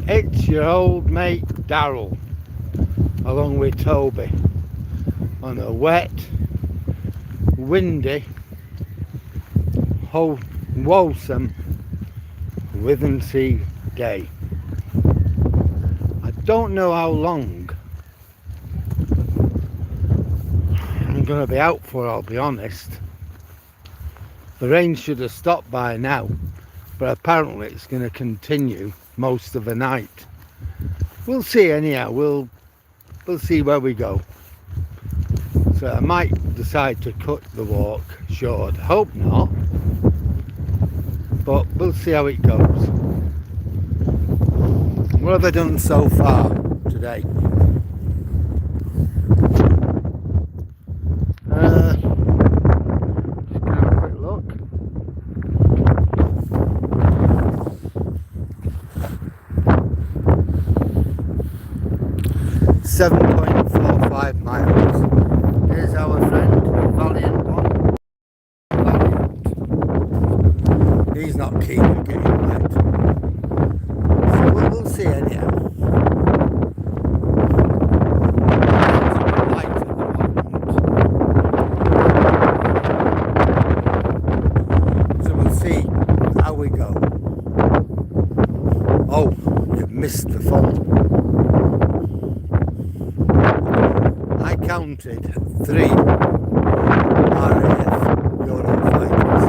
It's your old mate Darryl, along with Toby, on a wet, windy, wholesome Withernsea day. I don't know how long I'm going to be out for, I'll be honest. The rain should have stopped by now, but apparently it's going to continue most of the night. We'll see anyhow, we'll see where we go. So I might decide to cut the walk short. Hope not, but we'll see how it goes. What have I done so far today? Just have a quick look. .45 miles. Here's our friend, Valiant one. Valiant. He's not keen on getting wet. So we'll see anyhow. Light at the moment. So we'll see how we go. Oh, you've missed the fun. I counted 3 RAF Eurofighters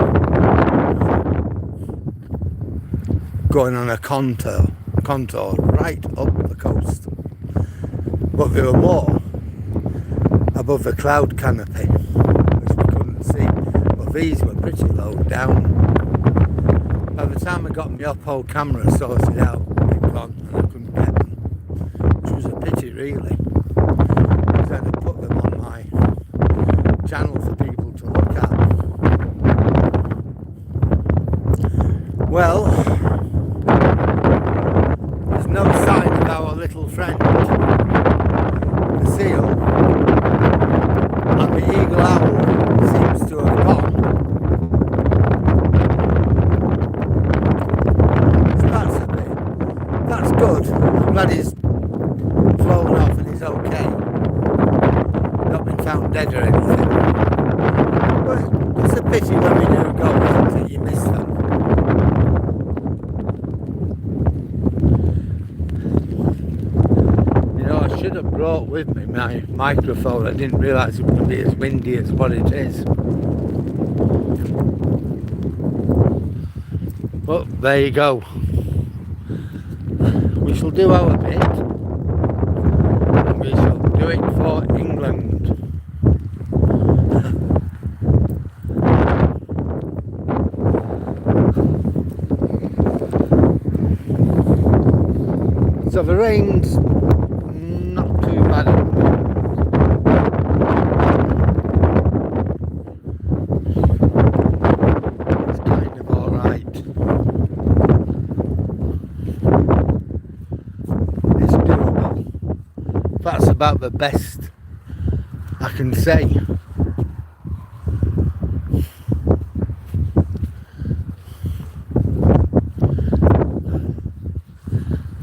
going on a contour right up the coast, but there were more above the cloud canopy which we couldn't see, but these were pretty low down. By the time I got my up-hole camera sorted out, they'd gone and I couldn't get them, which was a pity really. I had to put them on my channel for people to look at. Well, there's no sign of our little friend, the seal, and the eagle owl seems to have gone. So that's good. I'm glad he's flown off and he's okay. Not been found dead or anything. But it's a pity when we do go, isn't it? You miss them. You know, I should have brought with me my microphone. I didn't realise it would be as windy as what it is. But there you go. We shall do our bit. And we shall do it for England. So the rain's not too bad at the moment. It's kind of alright. It's doable. That's about the best I can say.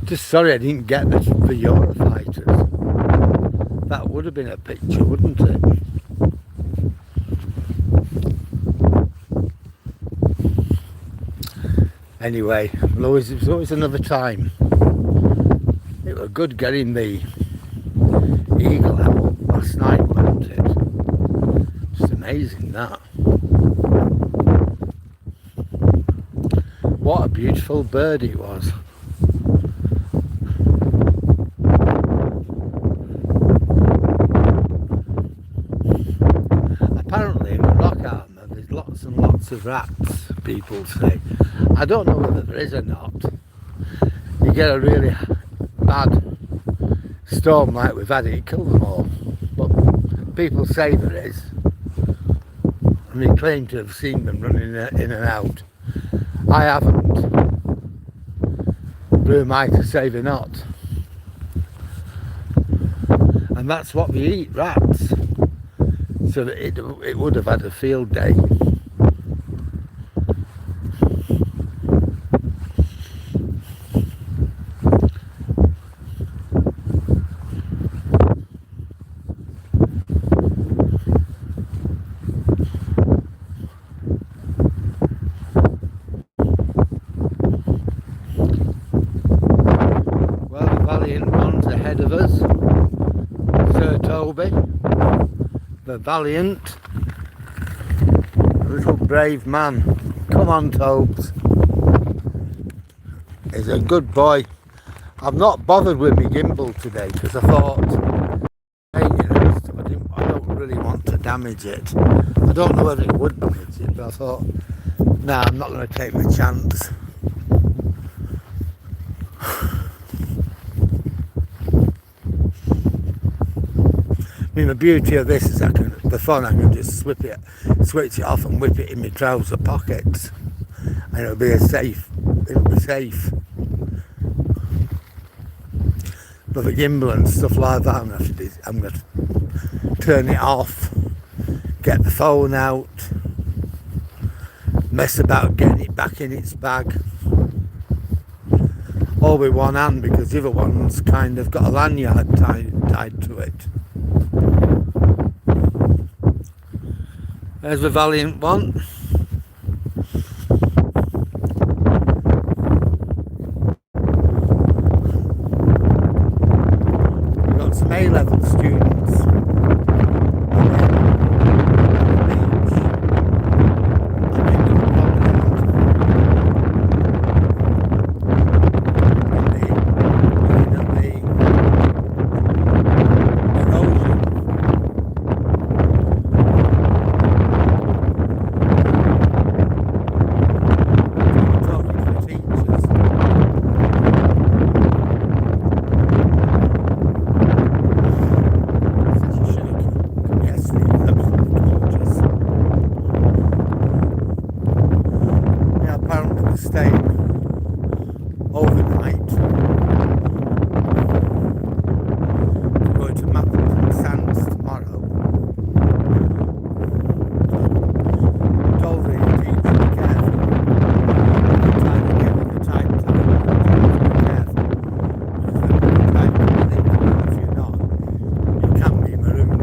Just sorry I didn't get the Eurofighters. That would have been a picture, wouldn't it? Anyway, it was always another time. It was good getting the eagle owl last night, wasn't it? Just amazing that. What a beautiful bird it was. Apparently in the rock armour there's lots and lots of rats, people say. I don't know whether there is or not. You get a really bad storm like we've had, it killed them all. But people say there is. And they claim to have seen them running in and out. I haven't. Who am I to say they're not? And that's what we eat, rats. So that it would have had a field day. valiant ones ahead of us. Sir Toby, the valiant, little brave man. Come on, Tobes. He's a good boy. I've not bothered with my gimbal today because I thought, hey, I don't really want to damage it. I don't know whether it would damage it, but I thought, nah, I'm not going to take my chance. I mean, the beauty of this is the phone, I can just switch it off and whip it in my trouser pockets, and it'll be safe. But the gimbal and stuff like that, I'm going to turn it off, get the phone out, mess about getting it back in its bag, all with one hand because the other one's kind of got a lanyard tied to it. There's the valiant one. We've got some A-level students staying overnight. We're going to Mappleton Sands tomorrow. Told the teacher to be careful. Trying to get with the tide to be careful. If you're not, you can be marooned.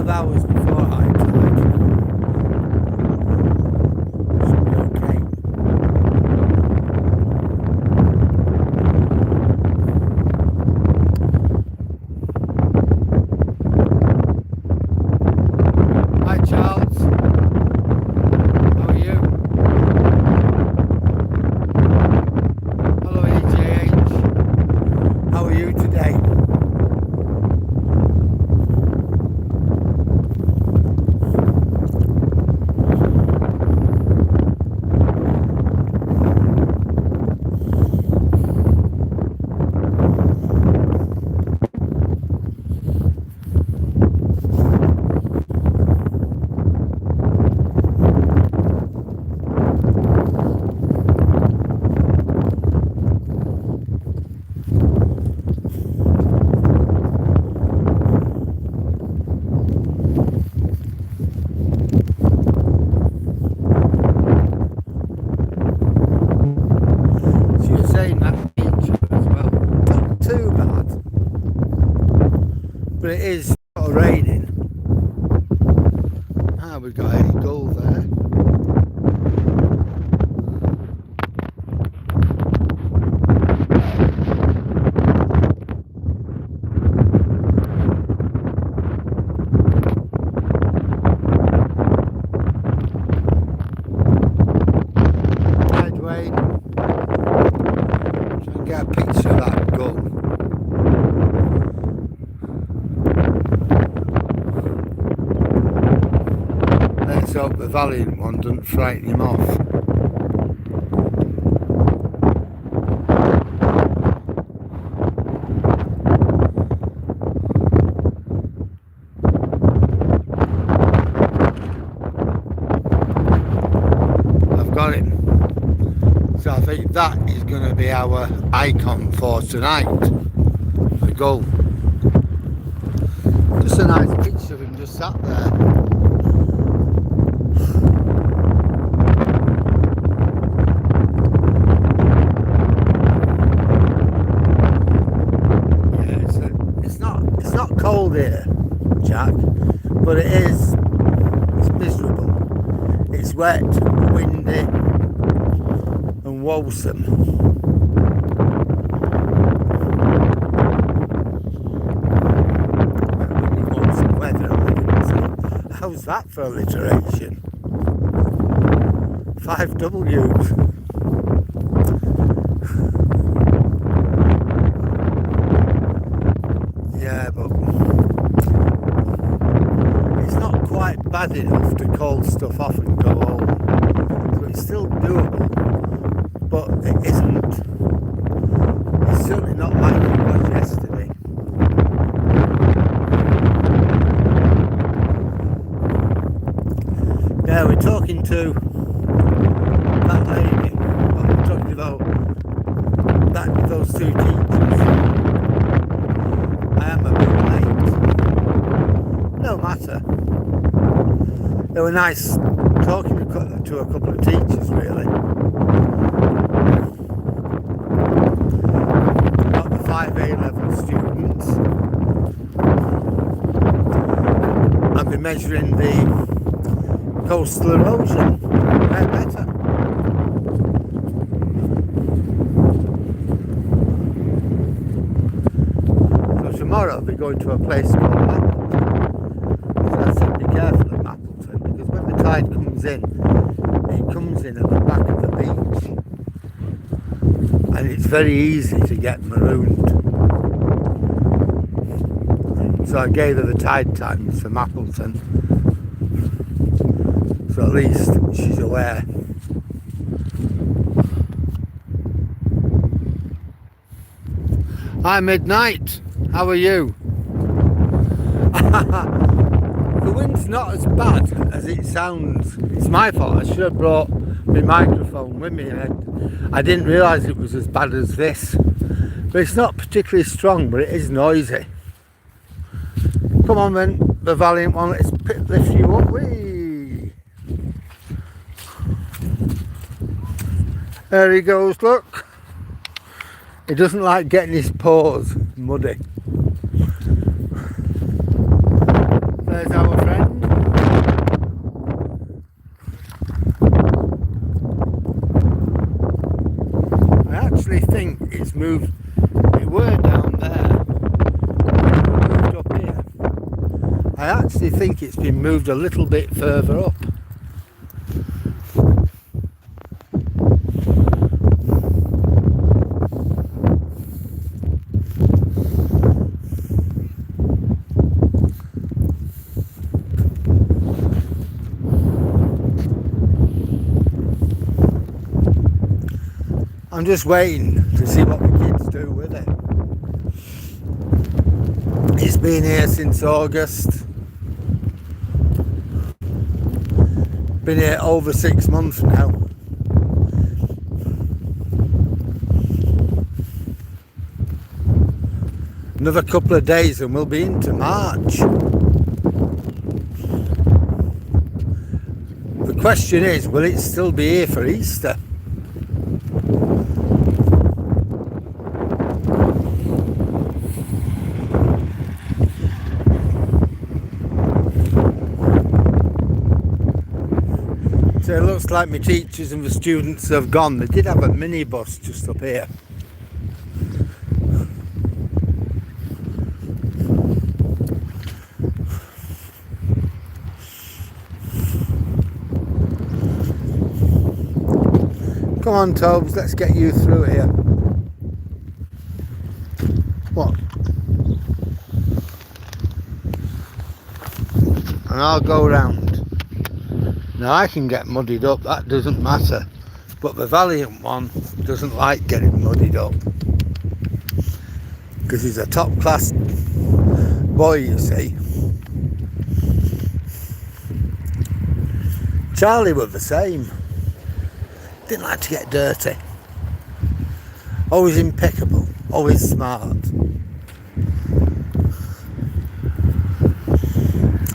Hours before high tide. Should be okay. Hi Charles, how are you? Hello EJH, how are you today? But it is sort of raining. Ah, we've got a gull there. Hi Dwayne. Try and get a picture of that gull. Let's hope the valiant one doesn't frighten him off. I've got him. So I think that is going to be our icon for tonight. The gull. Just a nice picture of him just sat there. shack, but it's miserable. It's wet, windy and woesome. Woesome weather, how's that for alliteration? 5 W's. Yeah, but it's not quite bad enough to call stuff off and go home. So it's still doable, but it isn't. It's certainly not like it was yesterday. Yeah, we're talking to that lady. Well, we're talking about those 2 teachers. I am a bit late. No matter. They were nice talking to a couple of teachers, really. Not the 5 A-level students. I've been measuring the coastal erosion. They're better. Tomorrow I'll be going to a place called Mapleton. So I said be careful at Mapleton, because when the tide comes in, it comes in at the back of the beach. And it's very easy to get marooned. So I gave her the tide times for Mapleton. So at least she's aware. Hi Midnight. How are you? The wind's not as bad as it sounds. It's my fault. I should have brought my microphone with me. I didn't realise it was as bad as this. But it's not particularly strong, but it is noisy. Come on then, the valiant one. Let's lift you up. Whee! There he goes, look. He doesn't like getting his paws muddy. There's our friend. I actually think it's moved. It were down there. It moved up here. I actually think it's been moved a little bit further up. I'm just waiting to see what the kids do with it. It's been here since August. Been here over 6 months now. Another couple of days and we'll be into March. The question is, will it still be here for Easter? So it looks like my teachers and the students have gone. They did have a minibus just up here. Come on, Tobes, let's get you through here. What? And I'll go round. Now I can get muddied up, that doesn't matter. But the valiant one doesn't like getting muddied up. Because he's a top class boy, you see. Charlie was the same. Didn't like to get dirty. Always impeccable, always smart.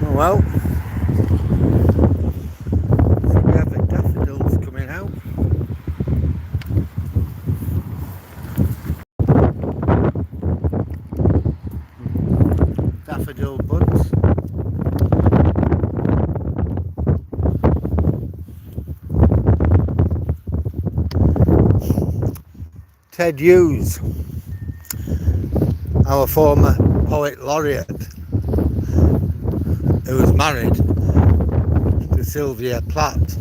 Oh well. We have the daffodils coming out. Daffodil buds. Ted Hughes, our former poet laureate, who was married to Sylvia Plath,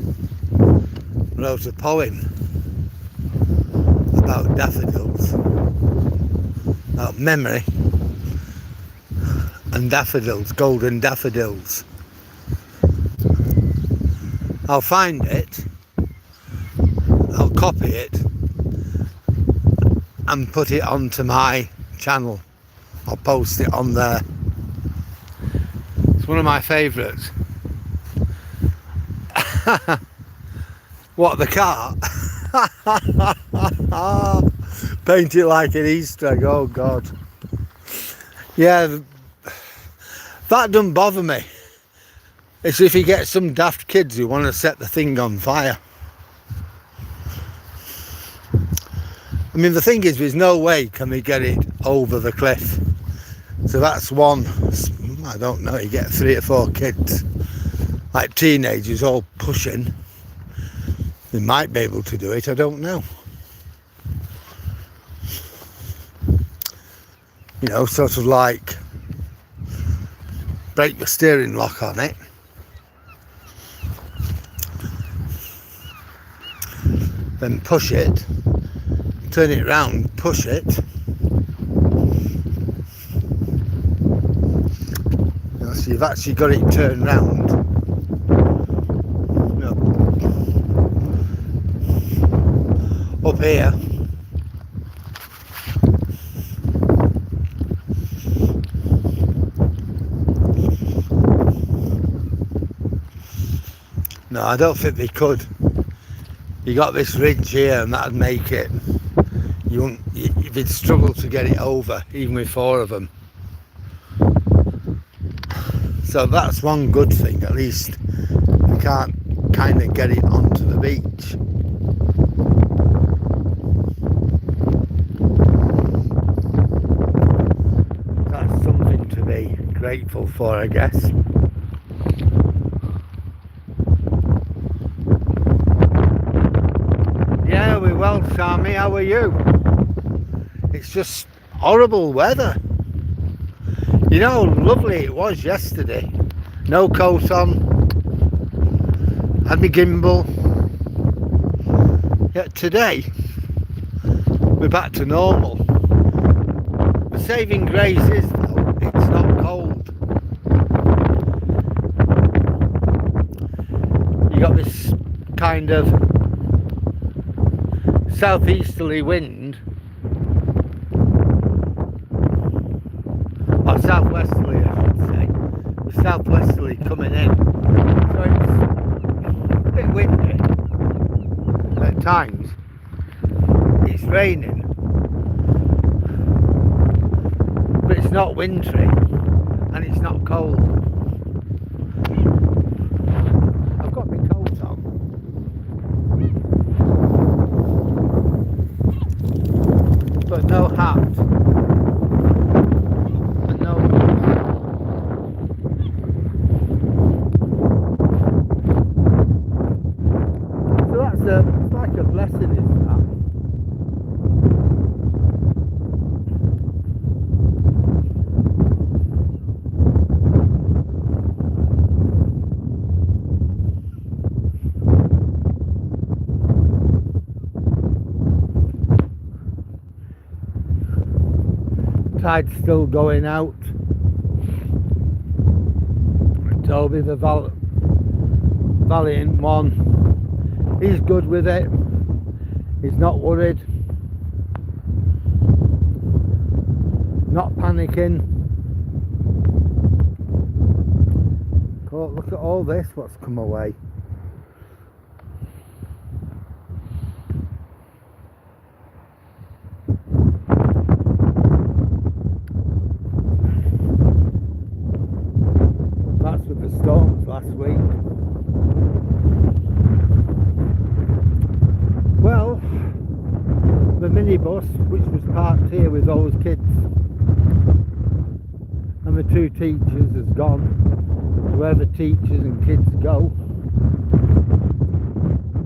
wrote a poem about daffodils, about memory and daffodils, golden daffodils. I'll find it, I'll copy it and put it onto my channel. I'll post it on there. It's one of my favourites. What, the car? Paint it like an Easter egg, oh God. Yeah, that doesn't bother me. It's if you get some daft kids who want to set the thing on fire. I mean, the thing is, there's no way can we get it over the cliff. So that's one, I don't know, you get 3 or 4 kids, like teenagers all pushing. They might be able to do it, I don't know. You know, sort of like break the steering lock on it. Then push it, turn it round, push it. You know, so you've actually got it turned round. You know, up here. No, I don't think they could. You got this ridge here and that'd make it, you'd struggle to get it over, even with 4 of them. So that's one good thing, at least we can't kind of get it onto the beach. That's something to be grateful for, I guess. Yeah, we're well, Sammy. How are you? It's just horrible weather. You know how lovely it was yesterday. No coat on. Had my gimbal. Yet today, we're back to normal. The saving grace is, though, it's not cold. You got this kind of southeasterly wind, or southwesterly I should say, the southwesterly coming in, so it's a bit windy at times. It's raining, but it's not wintry and it's not cold. I've got my coat on. But no hat and no so it's like a blessing, isn't that? Tide's still going out. Toby, the valiant one, he's good with it. He's not worried, not panicking. Oh, look at all this, what's come away. With the storms last week. Well, the minibus, which was parked here with those kids and the 2 teachers, has gone where the teachers and kids go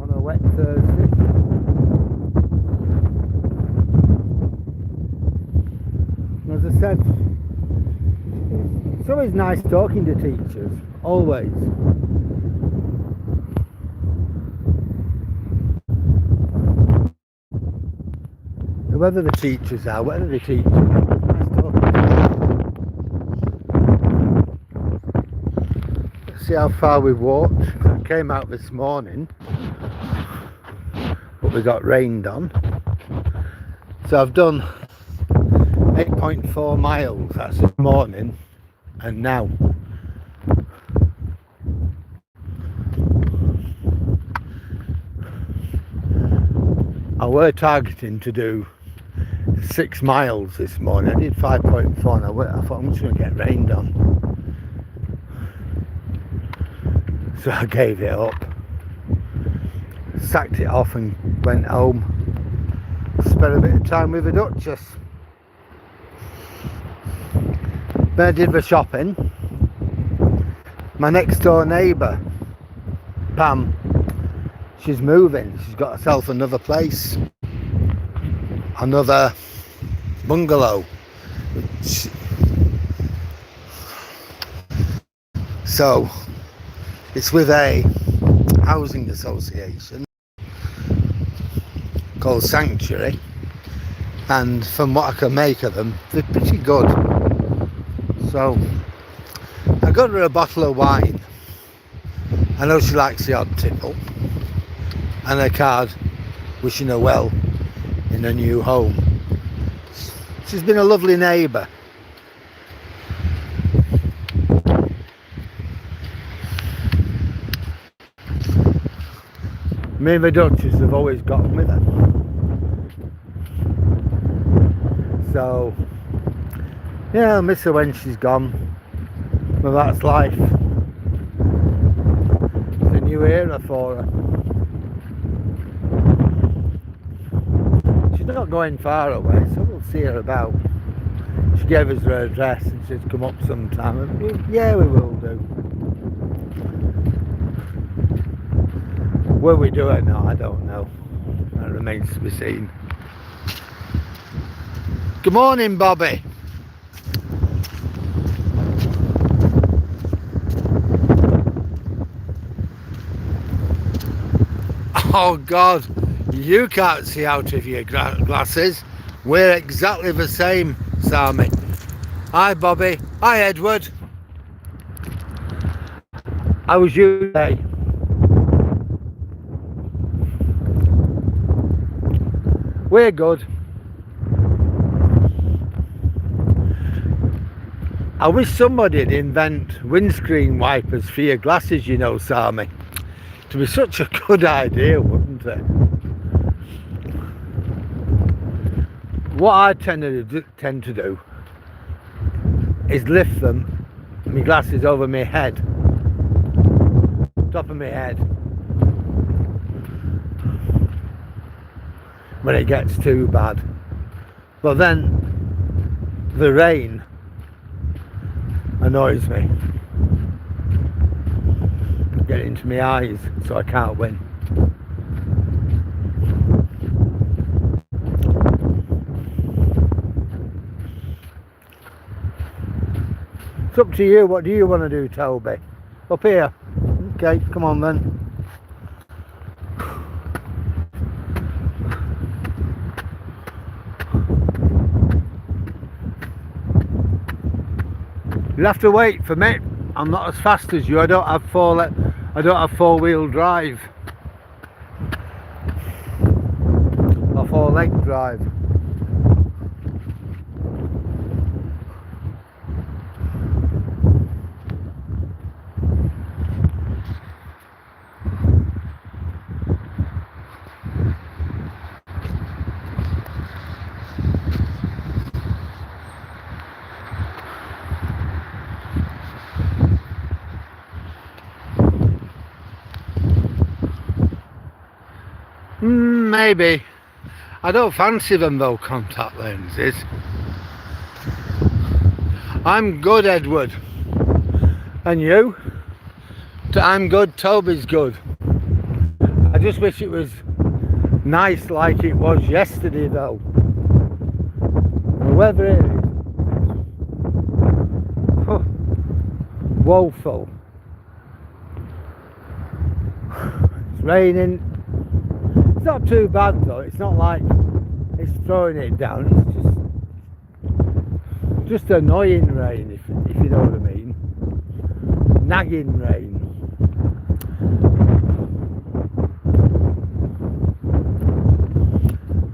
on a wet Thursday. always nice talking to teachers, always. Whoever the teachers are, whatever the teachers are, it's nice talking to them. Let's see how far we've walked. I came out this morning, but we got rained on. So I've done 8.4 miles, that's this morning, and now. I were targeting to do 6 miles this morning. I did 5.4 and I thought I'm just going to get rained on. So I gave it up. Sacked it off and went home. Spent a bit of time with the Duchess. Then I did the shopping. My next door neighbour, Pam, she's moving. She's got herself another place. Another bungalow. So it's with a housing association called Sanctuary, and from what I can make of them, they're pretty good. So I got her a bottle of wine. I know she likes the odd tipple, and a card wishing her well in her new home. She's been a lovely neighbour. Me and the Duchess have always got on with her. So, yeah, I'll miss her when she's gone. But that's life. It's a new era for her. She's not going far away, so we'll see her about. She gave us her address and she's come up sometime. And yeah, we will do. Will we do it? No, I don't know. That remains to be seen. Good morning, Bobby. Oh God, you can't see out of your glasses. We're exactly the same, Sammy. Hi, Bobby. Hi, Edward. How was you today? We're good. I wish somebody'd invent windscreen wipers for your glasses, you know, Sammy. It'd be such a good idea, wouldn't it? What I tend to do is lift them, my glasses over my head, top of my head, when it gets too bad. But then the rain annoys me. Get into my eyes, so I can't win. It's up to you. What do you want to do, Toby? Up here? Okay, come on then. You'll have to wait for me. I'm not as fast as you. I don't have four-wheel drive or four-leg drive. Maybe. I don't fancy them though, contact lenses. I'm good, Edward. And you? I'm good, Toby's good. I just wish it was nice like it was yesterday though. The weather is woeful. It's raining. It's not too bad though. It's not like it's throwing it down. It's just annoying rain, if you know what I mean. Nagging rain.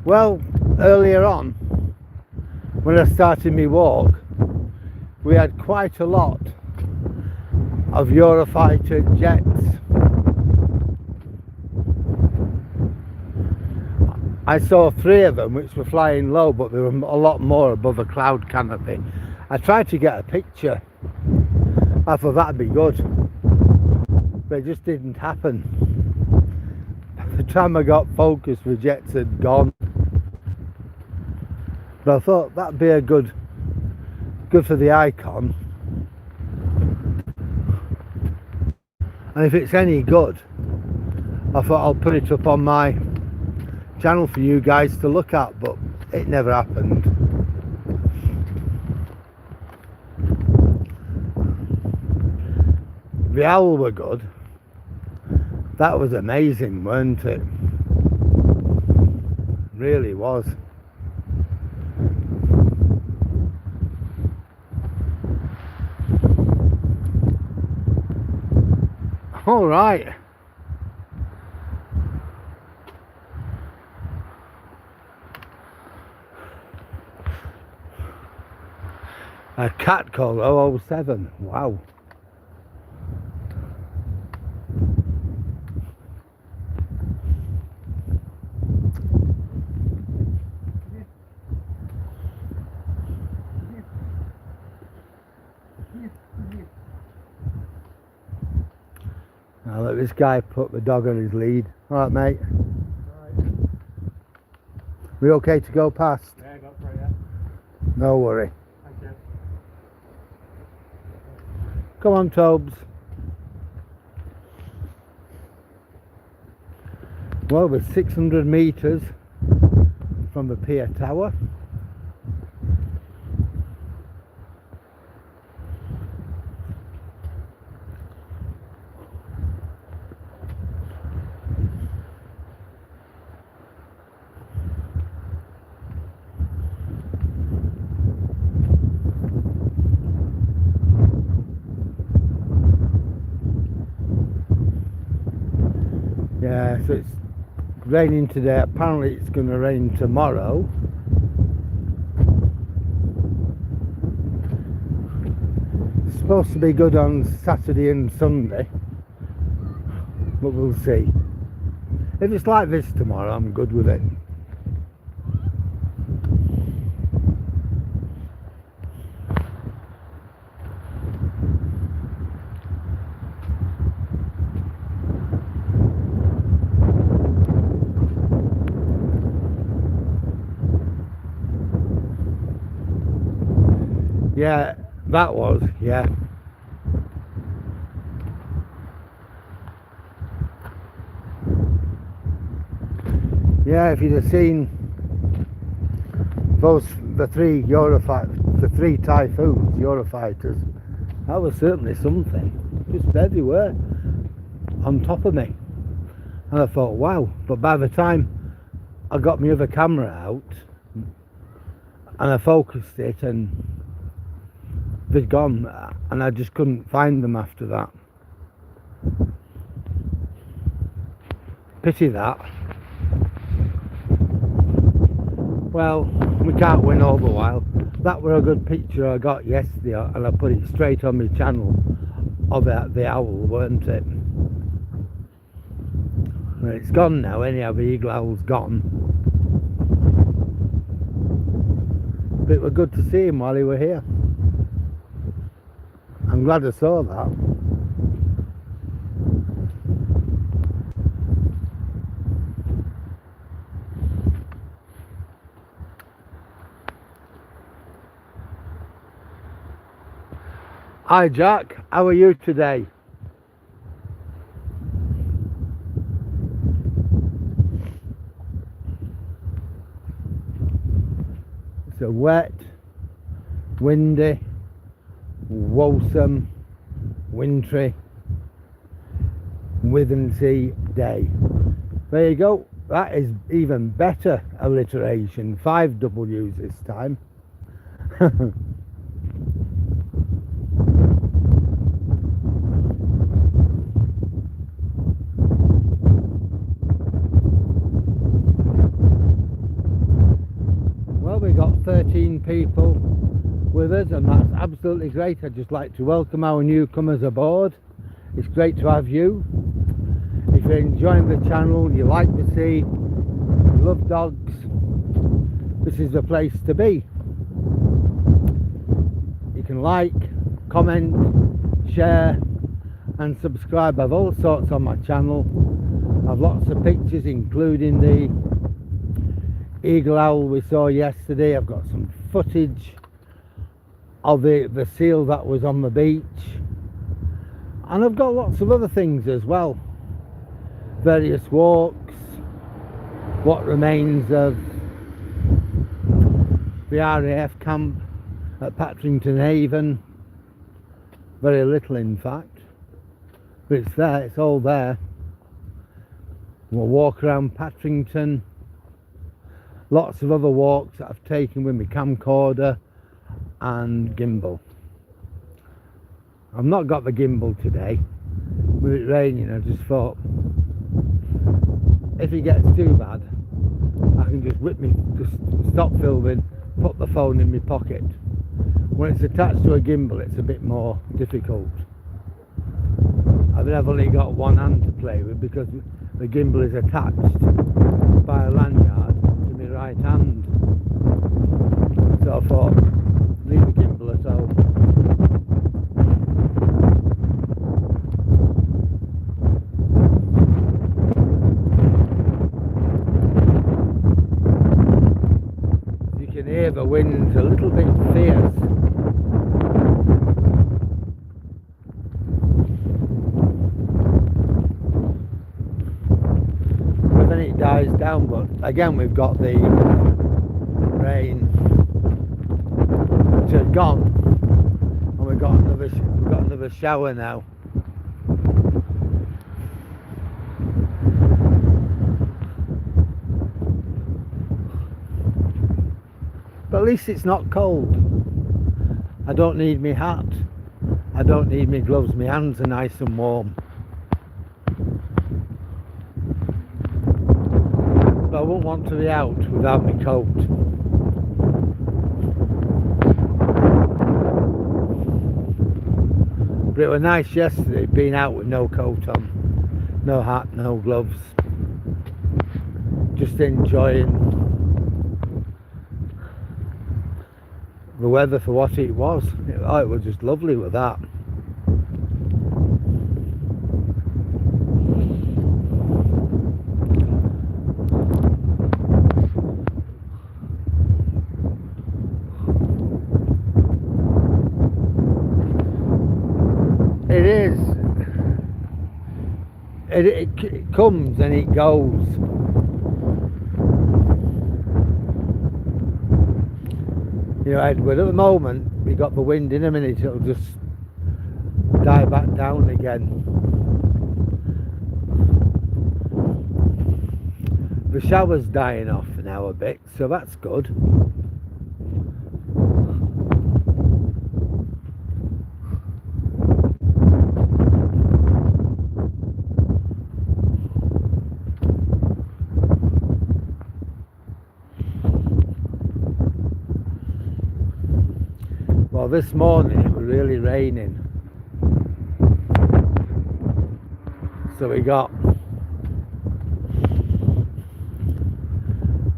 Well, earlier on, when I started my walk, we had quite a lot of Eurofighter jets. I saw 3 of them which were flying low, but there were a lot more above a cloud canopy. I tried to get a picture. I thought that'd be good, but it just didn't happen. By the time I got focused, the jets had gone. But I thought that'd be a good for the icon. And if it's any good, I thought I'll put it up on my channel for you guys to look at, but it never happened. The owl were good. That was amazing, weren't it? Really was. All right. A cat called 007. Wow. Now let this guy put the dog on his lead. All right, mate. All right. We okay to go past? Yeah, go for it, yeah. No worry. Thank you. Come on, Tobes. Well, we're 600 metres from the Pier Tower. Yeah, so it's raining today. Apparently it's going to rain tomorrow. It's supposed to be good on Saturday and Sunday, but we'll see. If it's like this tomorrow, I'm good with it. Yeah, that was, yeah. Yeah, if you'd have seen the 3 Typhoons, Eurofighters, that was certainly something. Just everywhere, on top of me. And I thought, wow. But by the time I got my other camera out, and I focused it, and they'd gone, and I just couldn't find them after that. Pity that. Well, we can't win all the while. That were a good picture I got yesterday, and I put it straight on my channel of the owl, weren't it? Well, it's gone now anyhow, the eagle owl's gone. But it was good to see him while he were here. I'm glad I saw that. Hi Jack, how are you today? It's a wet, windy, woeful wintry Withernsea day. There you go. That is even better alliteration. 5 W's this time. Well, we got 13 people with us, and that's absolutely great. I'd just like to welcome our newcomers aboard. It's great to have you. If you're enjoying the channel, you like the sea, you love dogs, this is the place to be. You can like, comment, share and subscribe. I've all sorts on my channel. I've lots of pictures, including the eagle owl we saw yesterday. I've got some footage of the seal that was on the beach, and I've got lots of other things as well. Various walks, what remains of the RAF camp at Patrington Haven. Very little in fact, but it's there, it's all there. We'll walk around Patrington. Lots of other walks that I've taken with my camcorder and gimbal. I've not got the gimbal today. With it raining, I just thought if it gets too bad, I can just stop filming, put the phone in my pocket. When it's attached to a gimbal, it's a bit more difficult. I've only got one hand to play with because the gimbal is attached by a lanyard to my right hand. So I thought, leave the gimbal at home. You can hear the wind's a little bit fierce. But then it dies down, but again we've got the rain which has gone, and we've got another shower now. But at least it's not cold. I don't need my hat, I don't need my gloves, my hands are nice and warm. But I wouldn't want to be out without my coat. But it was nice yesterday being out with no coat on, no hat, no gloves, just enjoying the weather for what it was. It was just lovely with that. It is. It comes and it goes. You know, Edward, at the moment we got the wind. In a minute it'll just die back down again. The shower's dying off now a bit, so that's good. Well, this morning it was really raining, so we got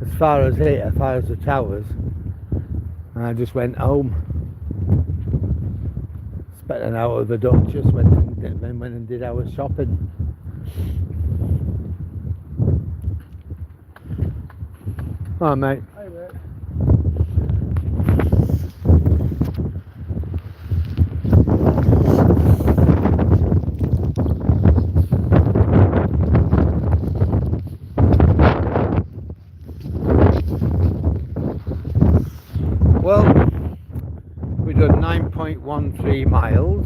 as far as here, as far as the towers, and I just went home, spent an hour with the Duchess, went and did our shopping. Oh mate. Hi, mate. Well, we done 9.13 miles.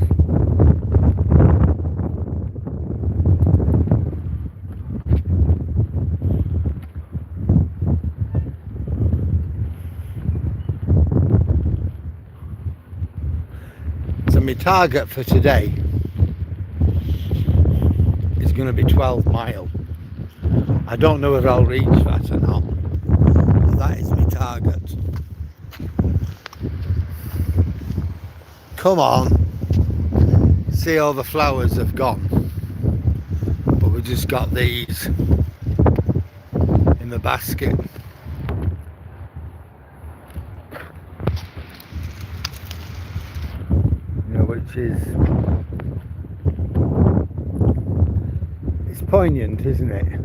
my target for today is going to be 12 mile. I don't know if I'll reach that or not, but that is my target. Come on, see all the flowers have gone, but we just got these in the basket. You know, which is, it's poignant, isn't it?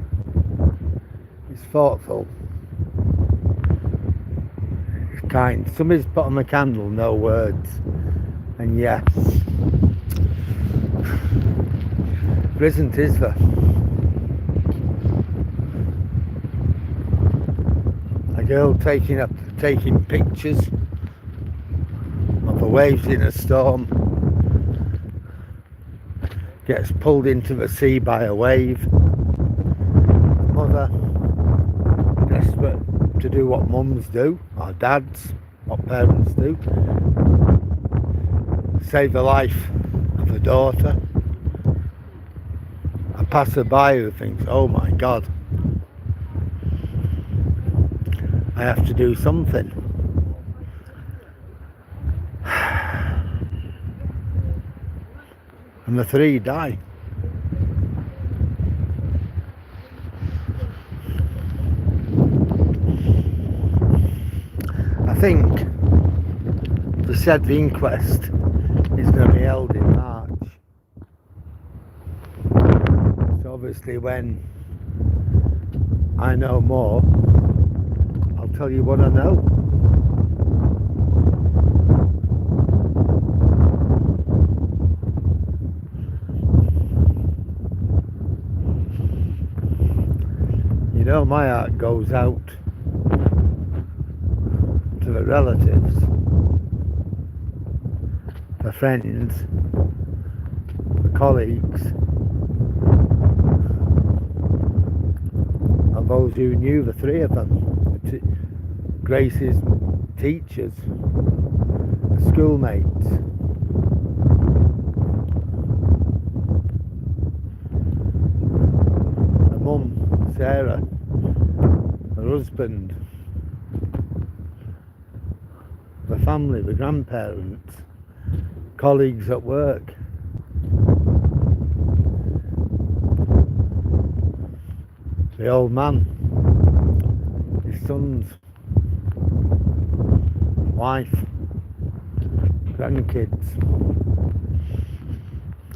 It's thoughtful. It's kind. Somebody's put on the candle, no words. And yes, there isn't, is there? A girl taking pictures of the waves in a storm, gets pulled into the sea by a wave. Mother, desperate to do what mums do, or dads, what parents do, save the life of a daughter. A passerby who thinks, oh my God, I have to do something. And the three die. I think they said the inquest is going to be held in March. So obviously when I know more, I'll tell you what I know. You know, my heart goes out to the relatives, the friends, the colleagues of those who knew the three of them. Grace's teachers, the schoolmates. The mum, Sarah, her husband, the family, the grandparents, colleagues at work. The old man, his sons, wife, grandkids,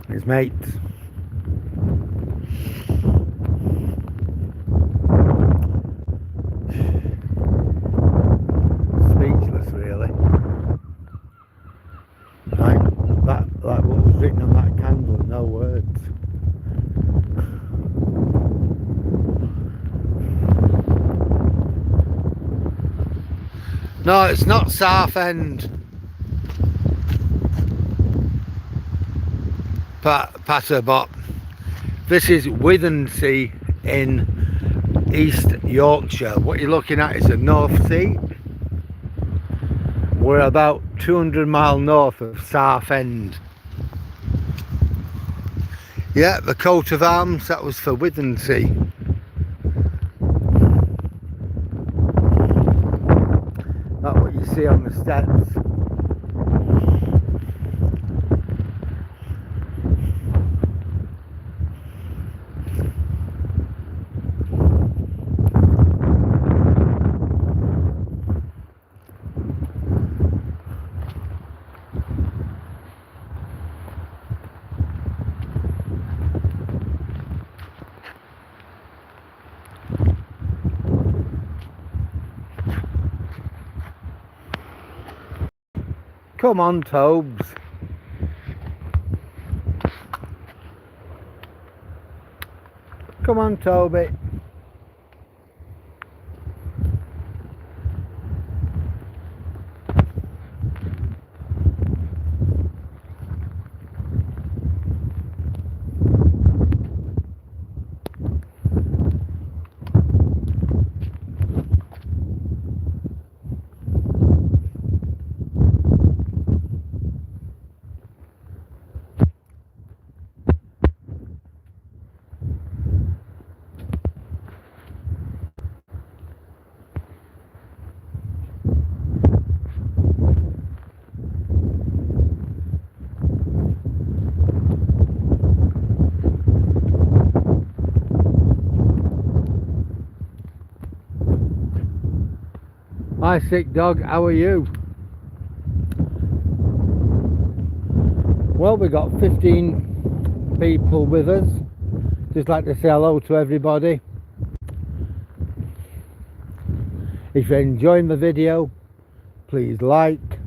his mates. Speechless, really. Like what was written on that candle, no words. No, it's not Southend, Patterbot. This is Withernsea in East Yorkshire. What you're looking at is the North Sea. We're about 200 miles north of Southend. Yeah, the coat of arms, that was for Withernsea. That's what you see on the steps. Come on, Tobes. Come on, Toby. Hi sick dog, how are you? Well, we got 15 people with us. Just like to say hello to everybody. If you're enjoying the video, please like,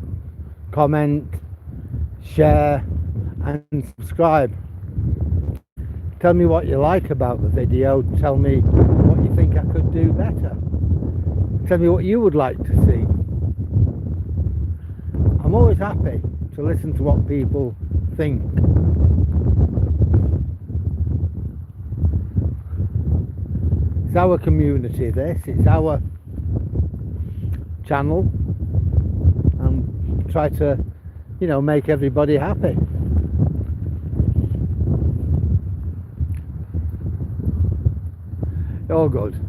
comment, share and subscribe. Tell me what you like about the video. Tell me what you think I could do better. Tell me what you would like to see. I'm always happy to listen to what people think. It's our community, this. It's our channel. And try to, you know, make everybody happy. All good.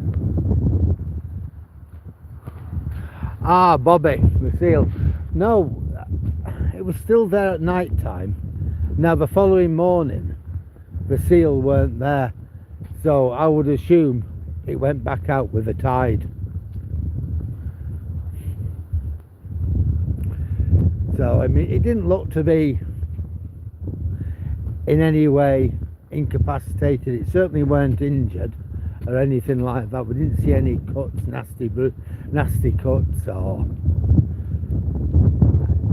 Ah, Bobby, the seal. No, it was still there at night time. Now the following morning, the seal weren't there. So I would assume it went back out with the tide. So, I mean, it didn't look to be in any way incapacitated. It certainly weren't injured or anything like that. We didn't see any cuts, nasty cuts, or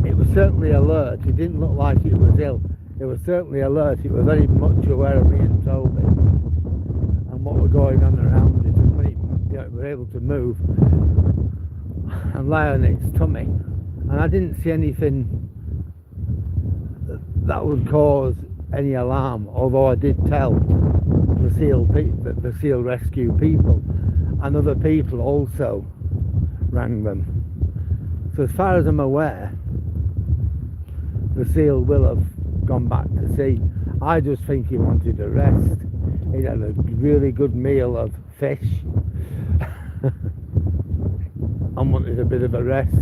it was certainly alert. It didn't look like it was ill. It was certainly alert. It was very much aware of me and Toby and what were going on around it, and when it were able to move and lie on its tummy, and I didn't see anything that would cause any alarm, although I did tell the seal rescue people, and other people also rang them. So as far as I'm aware, the seal will have gone back to sea. I just think he wanted a rest. He had a really good meal of fish and wanted a bit of a rest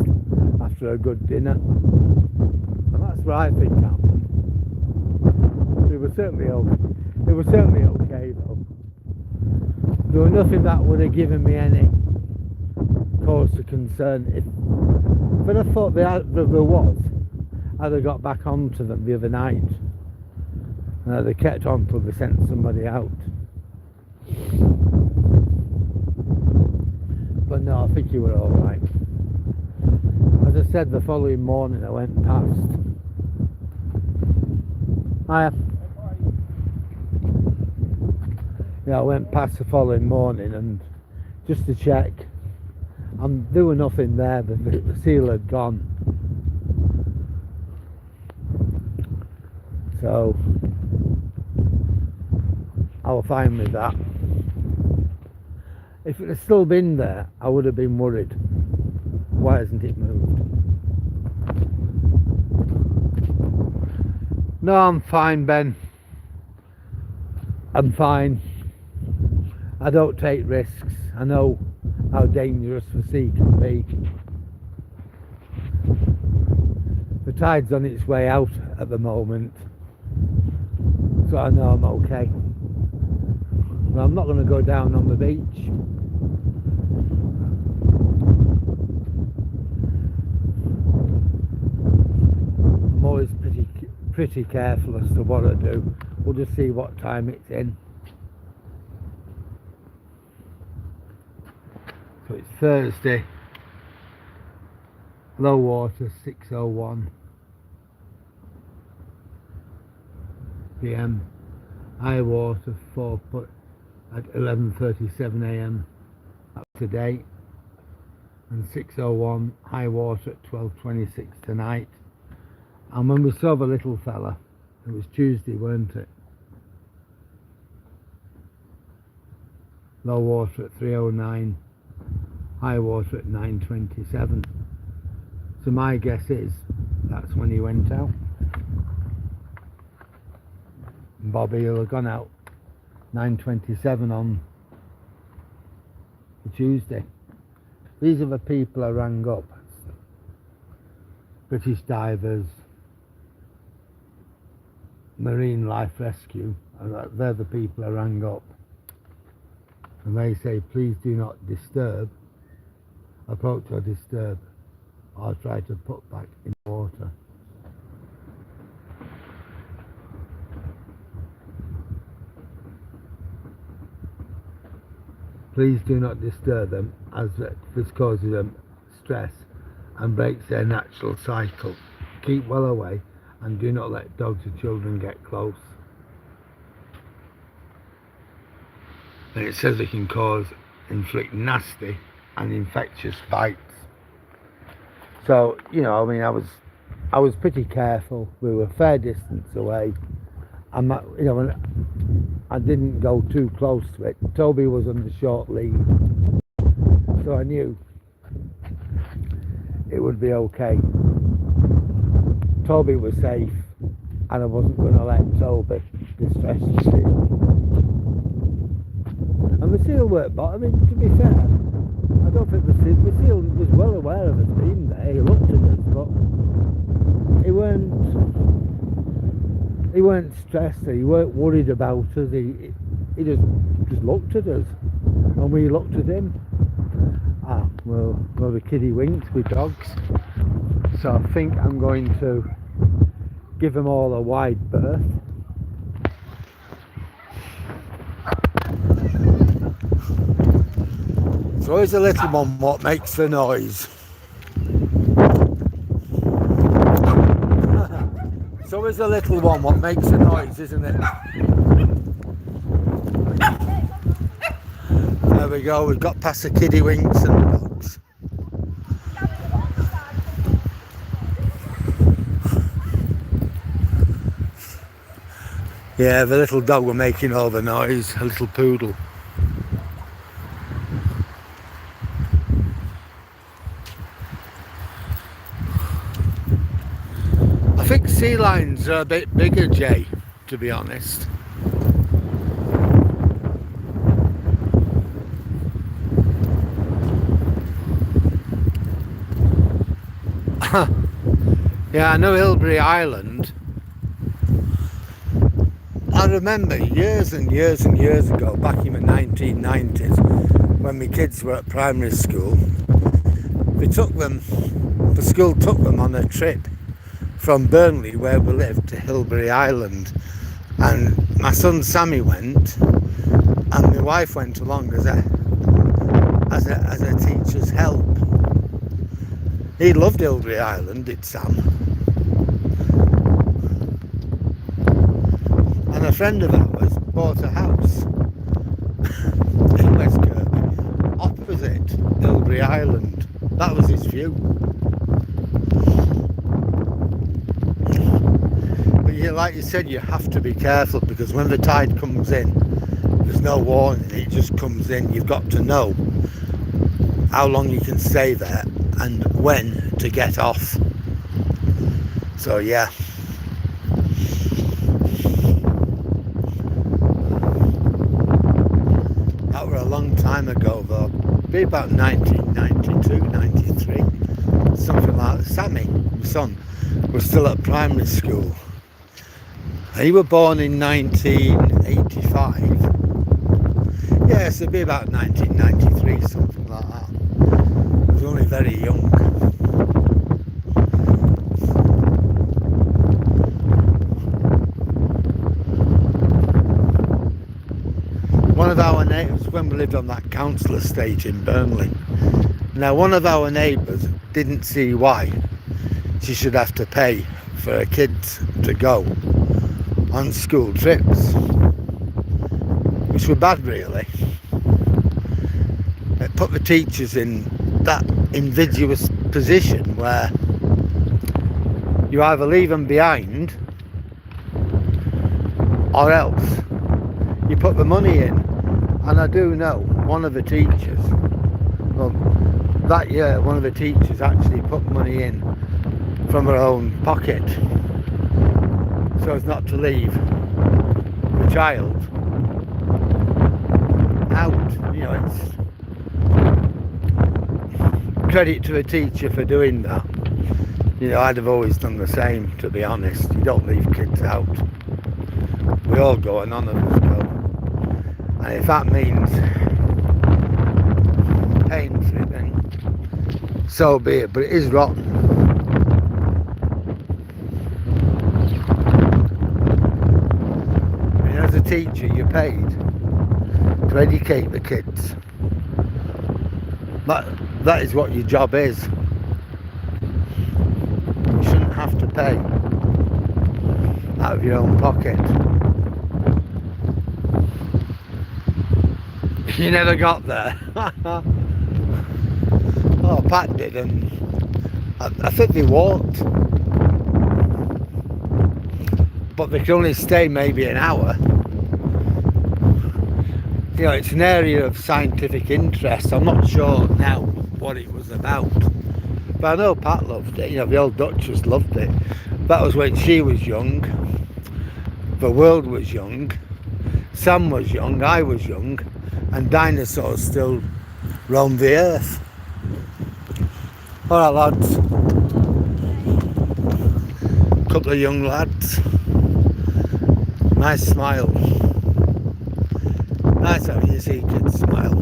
after a good dinner, and that's what I think happened. It was certainly okay though. There was nothing that would have given me any cause to concern. But I thought there was, I'd have got back onto them the other night, and I'd have kept on till they sent somebody out. But no, I think you were alright. As I said, the following morning I went past. Yeah, I went past the following morning and just to check, and there was nothing there. The seal had gone. So I was fine with that. If it had still been there, I would have been worried. Why hasn't it moved? No, I'm fine, Ben. I'm fine. I don't take risks. I know how dangerous the sea can be. The tide's on its way out at the moment, so I know I'm okay. But I'm not going to go down on the beach. I'm always pretty careful as to what I do. We'll just see what time it's in. So it's Thursday. Low water 6:01 PM. High water 4 foot at 11:37 AM today, and 6:01 high water at 12:26 tonight. And when we saw the little fella, it was Tuesday, weren't it? Low water at 3:09, high water at 9:27. So my guess is that's when he went out. Bobby will have gone out 9:27 on the Tuesday. These are the people I rang up. British Divers, Marine Life Rescue, they're the people I rang up. And they say, please do not disturb approach or disturb or try to put back in water. Please do not disturb them, as this causes them stress and breaks their natural cycle. Keep well away and do not let dogs or children get close. And it says it can inflict nasty and infectious bites. So, you know, I mean, I was pretty careful. We were a fair distance away. You know, I didn't go too close to it. Toby was on the short lead, so I knew it would be okay. Toby was safe, and I wasn't going to let Toby distress the seal. And the seal weren't bottoming, to be fair. I don't think the seal was well aware of us being there. He looked at us, but he weren't stressed, he weren't worried about us, he just looked at us, and we looked at him. Well, the kiddie winks with dogs, so I think I'm going to give them all a wide berth. It's always the little one what makes the noise. It's always the little one what makes the noise, isn't it? There we go, we've got past the kiddie winks and the dogs. Yeah, the little dog were making all the noise, a little poodle. I think sea lions are a bit bigger, Jay, to be honest. Yeah, I know Hilbury Island. I remember years and years and years ago, back in the 1990s, when my kids were at primary school, the school took them on a trip from Burnley, where we lived, to Hilbury Island. And my son Sammy went, and my wife went along as a teacher's help. He loved Hilbury Island, did Sam. And a friend of ours bought a house in West Kirby, opposite Hilbury Island. That was his view. But yeah, like you said, you have to be careful, because when the tide comes in, there's no warning, it just comes in. You've got to know how long you can stay there and when to get off. So yeah. That were a long time ago though. Be about 1992, 93, something like that. Sammy, my son, was still at primary school. He was born in 1985. Yes, it'd be about 1993, something like that. He was only very young. One of our neighbours, when we lived on that council estate in Burnley, now one of our neighbours didn't see why she should have to pay for her kids to go on school trips, which were bad really. It put the teachers in that invidious position where you either leave them behind or else you put the money in. And I do know one of the teachers, well, that year one of the teachers actually put money in from her own pocket so as not to leave the child out. You know, it's credit to the teacher for doing that. You know, I'd have always done the same, to be honest. You don't leave kids out. We all go, and none of us go. And if that means paying for it, then so be it, but it is rotten. And as a teacher, you're paid to educate the kids. That is what your job is. You shouldn't have to pay out of your own pocket. You never got there. Oh, Pat did, and I think they walked, but they could only stay maybe an hour. You know, it's an area of scientific interest. I'm not sure now what it was about, but I know Pat loved it. You know, the old Duchess loved it. That was when she was young, the world was young, Sam was young, I was young, and dinosaurs still roamed the earth. Alright lads, couple of young lads, nice smile, nice having you see kids smile.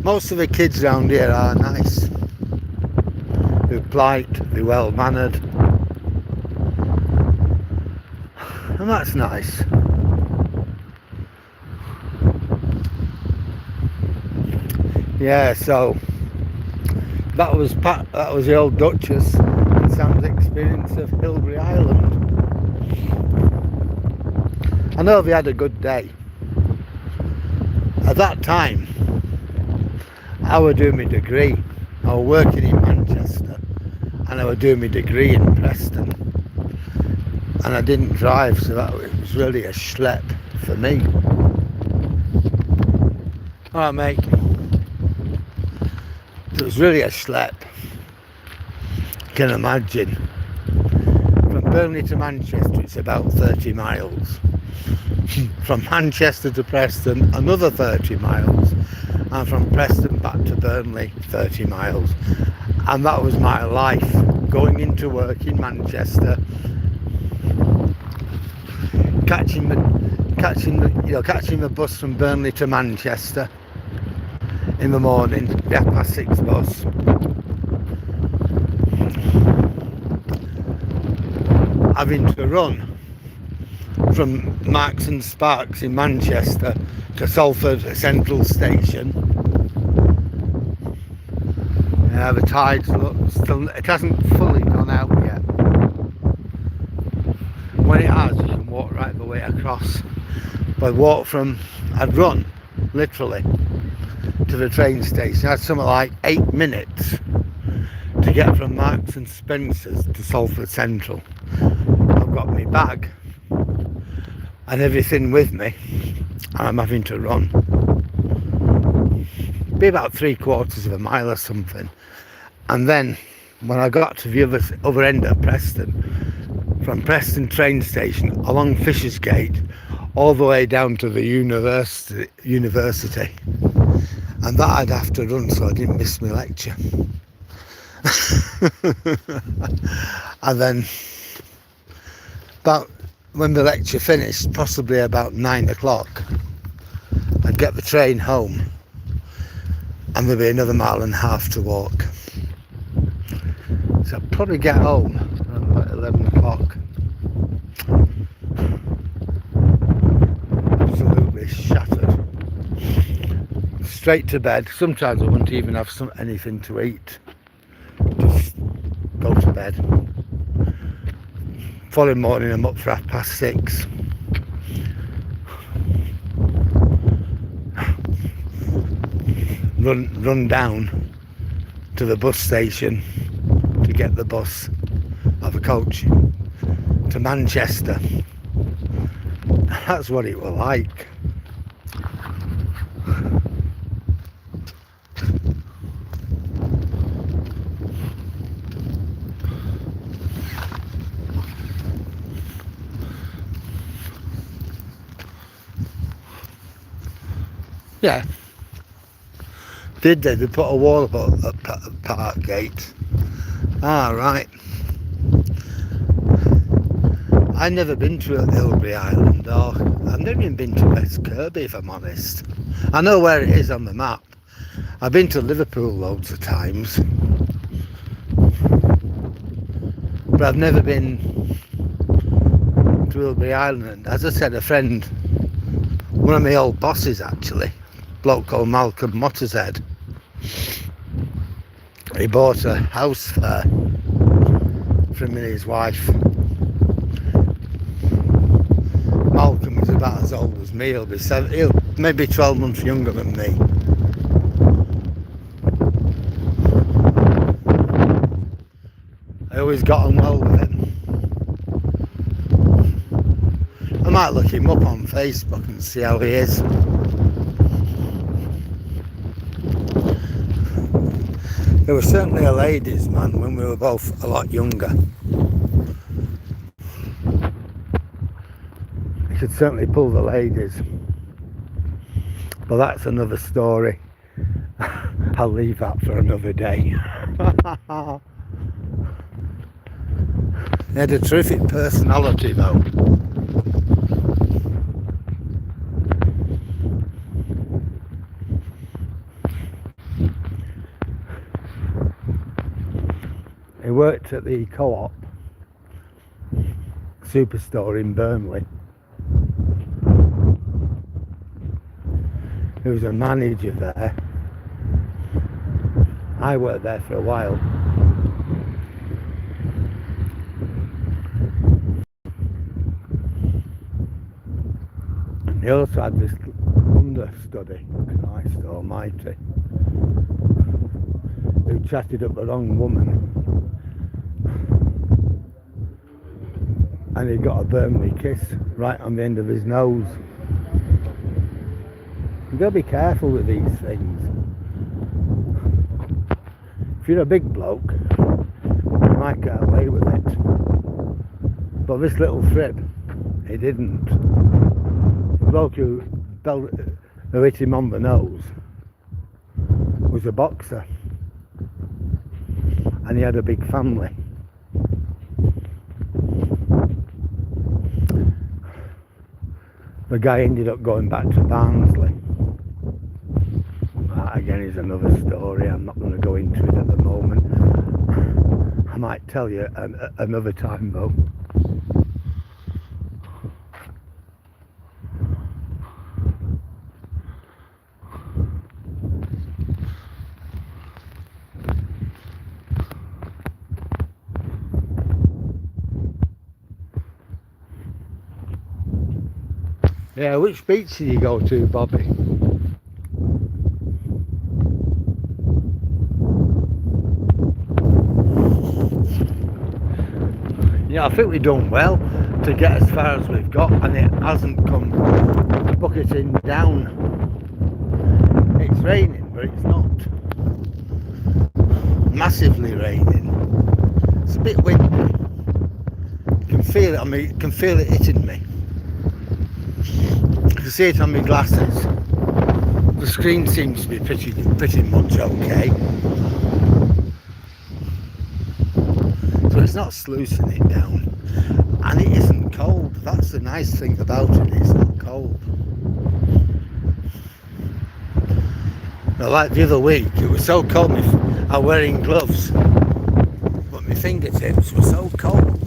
Most of the kids around here are nice, they're polite, they're well mannered, and that's nice. Yeah, so that was the old Duchess and Sam's experience of Hilbury Island. I know they had a good day. At that time, I was doing my degree. I was working in Manchester and I was doing my degree in Preston. And I didn't drive, so that was really a schlep for me. Alright mate. It was really a schlep. You can imagine. From Burnley to Manchester it's about 30 miles. From Manchester to Preston another 30 miles. And from Preston back to Burnley 30 miles. And that was my life. Going into work in Manchester, catching the bus from Burnley to Manchester in the morning, the 6:30 bus. Having to run from Marks and Sparks in Manchester to Salford Central Station. Yeah, the tide's still, it hasn't fully gone out yet. When it has, you can walk right the way across. But I'd run, literally, to the train station. I had something like 8 minutes to get from Marks and Spencer's to Salford Central. I've got my bag and everything with me, and I'm having to run. Be about 3/4 of a mile or something. And then when I got to the other end of Preston, from Preston train station along Fisher's Gate all the way down to the university, and that I'd have to run so I didn't miss my lecture. And then about when the lecture finished, possibly about 9 o'clock, I'd get the train home and there'd be another 1.5 miles to walk. So I'd probably get home around about 11 o'clock. Absolutely shattered. Straight to bed. Sometimes I wouldn't even have anything to eat. Just go to bed. Following morning I'm up for 6:30. Run down to the bus station to get the bus or the coach to Manchester. That's what it was like. Yeah. Did they? They put a wall up at Park Gate. Ah, right. I've never been to Ilbury Island, or I've never even been to West Kirby, if I'm honest. I know where it is on the map. I've been to Liverpool loads of times, but I've never been to Ilbury Island. As I said, a friend, one of my old bosses actually, a bloke called Malcolm Mottershead, he bought a house there for him and his wife. Malcolm was about as old as me. He'll maybe 12 months younger than me. I always got on well with him. I might look him up on Facebook and see how he is. There was certainly a ladies' man when we were both a lot younger. He could certainly pull the ladies. But that's another story. I'll leave that for another day. He had a terrific personality though. He worked at the Co-op Superstore in Burnley. He was a manager there. I worked there for a while. He also had this understudy, Christ almighty, who chatted up the wrong woman. And he got a Burnley kiss right on the end of his nose. You've got to be careful with these things. If you're a big bloke, you might get away with it. But this little thrip, he didn't. The bloke who hit him on the nose was a boxer. And he had a big family. The guy ended up going back to Barnsley. That again is another story. I'm not going to go into it at the moment. I might tell you another time though. Yeah, which beach did you go to, Bobby? Yeah, I think we've done well to get as far as we've got, and it hasn't come bucketing down. It's raining, but it's not massively raining. It's a bit windy. You can feel it. I mean, you can feel it hitting me. I can see it on my glasses. The screen seems to be pretty much okay. So it's not sluicing it down. And it isn't cold. That's the nice thing about it, it's not cold. Now, like the other week, it was so cold, I was wearing gloves, but my fingertips were so cold.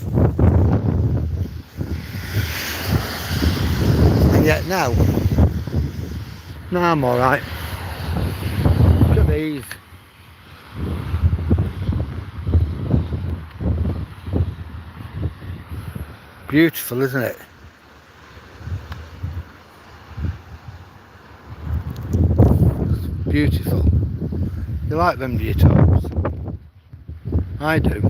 And yet now I'm alright. Look at these. Beautiful, isn't it? Beautiful. You like them, do you, Toes? I do.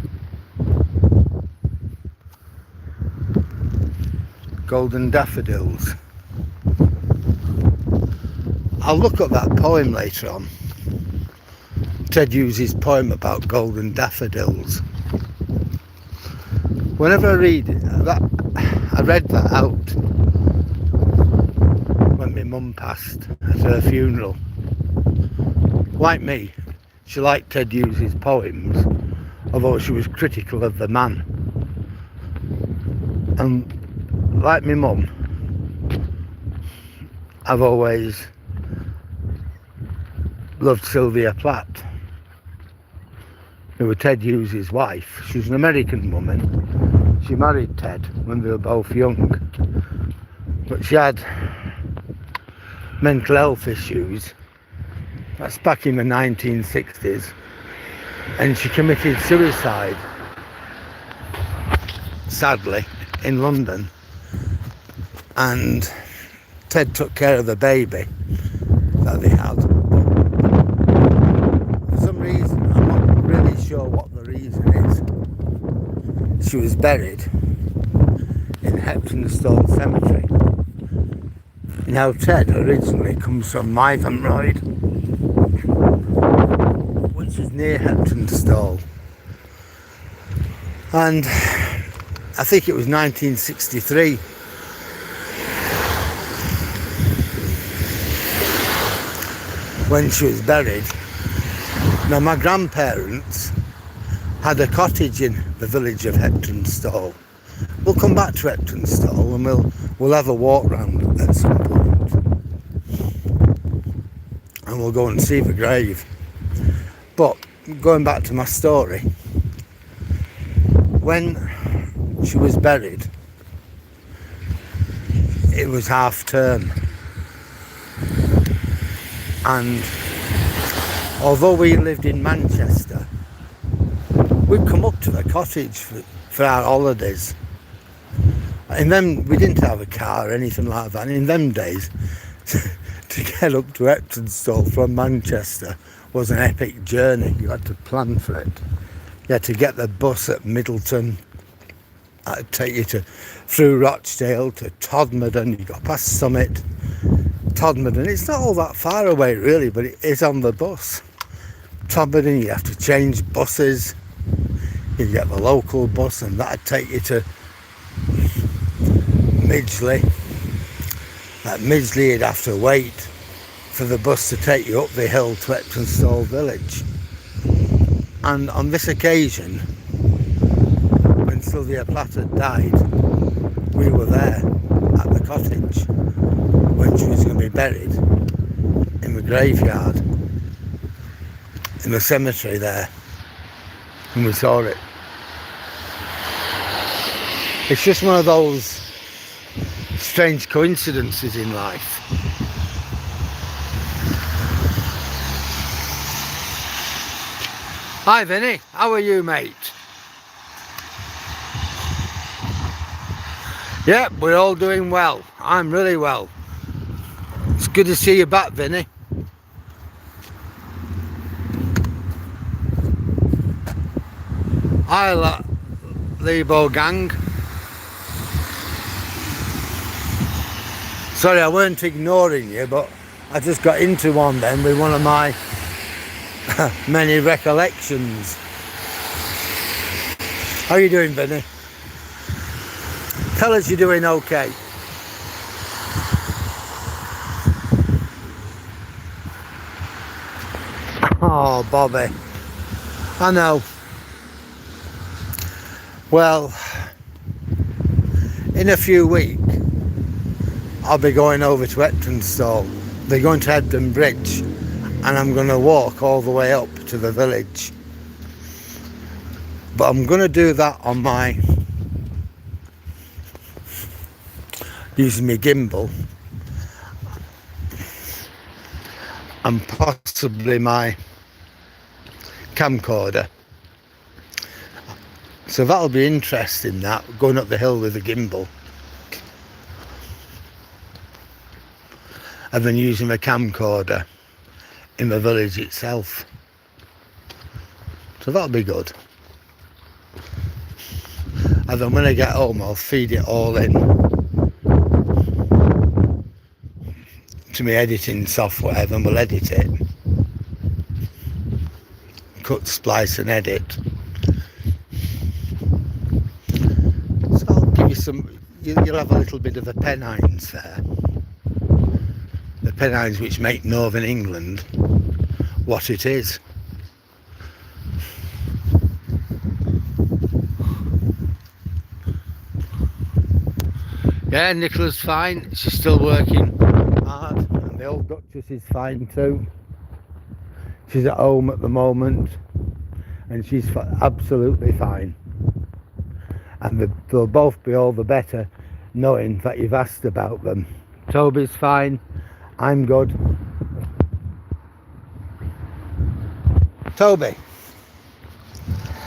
Golden daffodils. I'll look up that poem later on. Ted Hughes' poem about golden daffodils. Whenever I read it, I read that out when my mum passed at her funeral. Like me, she liked Ted Hughes' poems, although she was critical of the man. And like my mum, I've always loved Sylvia Plath, who was Ted Hughes' wife. She was an American woman. She married Ted when they were both young, but she had mental health issues. That's back in the 1960s, and she committed suicide, sadly, in London. And Ted took care of the baby that they had. For some reason, I'm not really sure what the reason is, she was buried in Heptonstall Cemetery. Now, Ted originally comes from Withernsea, which is near Heptonstall. And I think it was 1963 when she was buried. Now, my grandparents had a cottage in the village of Heptonstall. We'll come back to Heptonstall and we'll have a walk round at some point, and we'll go and see the grave. But going back to my story, when she was buried, it was half term, and although we lived in Manchester, we'd come up to the cottage for our holidays. And then we didn't have a car or anything like that. In them days, to get up to Heptonstall from Manchester was an epic journey. You had to plan for it. You had to get the bus at Middleton. That'd take you through Rochdale to Todmorden. You got past Summit, Todmorden. It's not all that far away really, but it is on the bus. Todmorden, you have to change buses. You get the local bus, and that'd take you to Midgley. At Midgley, you'd have to wait for the bus to take you up the hill to Heptonstall village. And on this occasion, when Sylvia Plath had died, we were there at the cottage when she was going to be buried, in the graveyard, in the cemetery there, and we saw it. It's just one of those strange coincidences in life. Hi Vinny, how are you, mate? Yep, we're all doing well. I'm really well. It's good to see you back, Vinny. Hi, Lebo gang. Sorry, I weren't ignoring you, but I just got into one then with one of my many recollections. How are you doing, Vinny? Tell us you're doing okay. Oh, Bobby. I know. Well, in a few weeks, I'll be going over to Heptonstall. They're going to Hebden Bridge, and I'm going to walk all the way up to the village. But I'm going to do that on using my gimbal and possibly my camcorder. So that'll be interesting, that, going up the hill with a gimbal. And then using a camcorder in the village itself. So that'll be good. And then when I get home, I'll feed it all in to my editing software, then we'll edit it. Cut, splice and edit. So I'll give you some, you'll have a little bit of the Pennines there. The Pennines which make Northern England what it is. Yeah, Nicola's fine. She's still working hard. And the old Duchess is fine too. She's at home at the moment. And she's absolutely fine. And they'll both be all the better knowing that you've asked about them. Toby's fine. I'm good. Toby,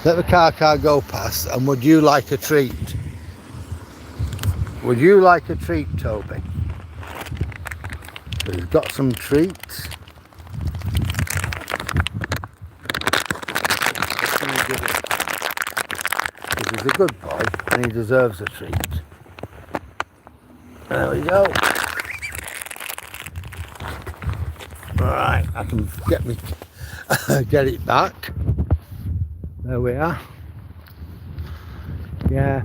let the car go past, and would you like a treat? Would you like a treat, Toby? We've got some treats. He's a good boy and he deserves a treat. There we go. Right, I can get it back. There we are. Yeah.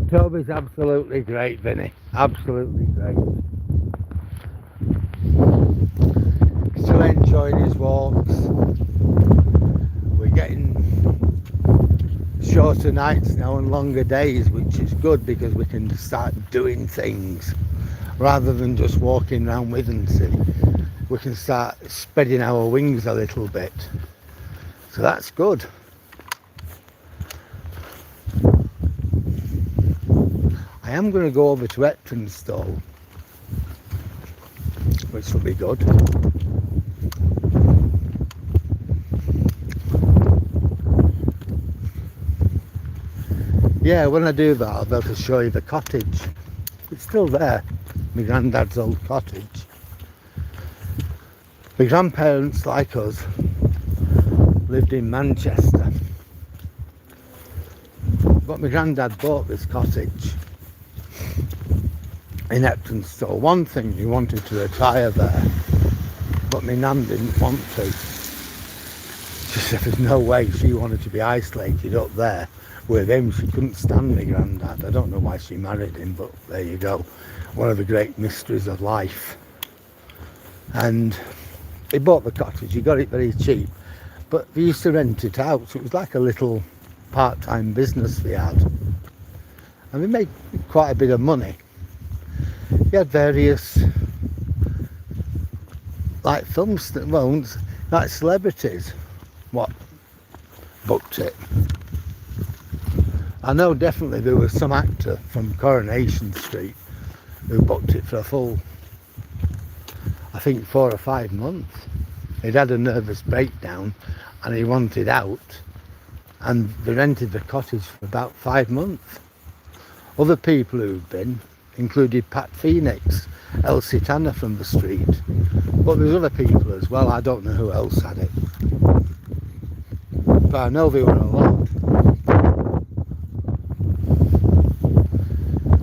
Toby's absolutely great, Vinny. Absolutely great. Still enjoying his walks. We're getting shorter nights now and longer days, which is good because we can start doing things rather than just walking around Withernsea. We can start spreading our wings a little bit, so that's good. I am going to go over to Withernsea, which will be good. Yeah, when I do that, I'll be able to show you the cottage. It's still there, my granddad's old cottage. My grandparents, like us, lived in Manchester. But my granddad bought this cottage in Withernsea. One thing, he wanted to retire there, but my nan didn't want to. She said there's no way she wanted to be isolated up there with him. She couldn't stand my granddad. I don't know why she married him, but there you go. One of the great mysteries of life. And he bought the cottage. He got it very cheap, but he used to rent it out. So it was like a little part-time business they had, and we made quite a bit of money. He had various like like celebrities what booked it. I know definitely there was some actor from Coronation Street who booked it for a full, I think 4 or 5 months. He'd had a nervous breakdown and he wanted out, and they rented the cottage for about 5 months. Other people who've been included Pat Phoenix, Elsie Tanner from the street, but there's other people as well. I don't know who else had it, but I know they were a lot.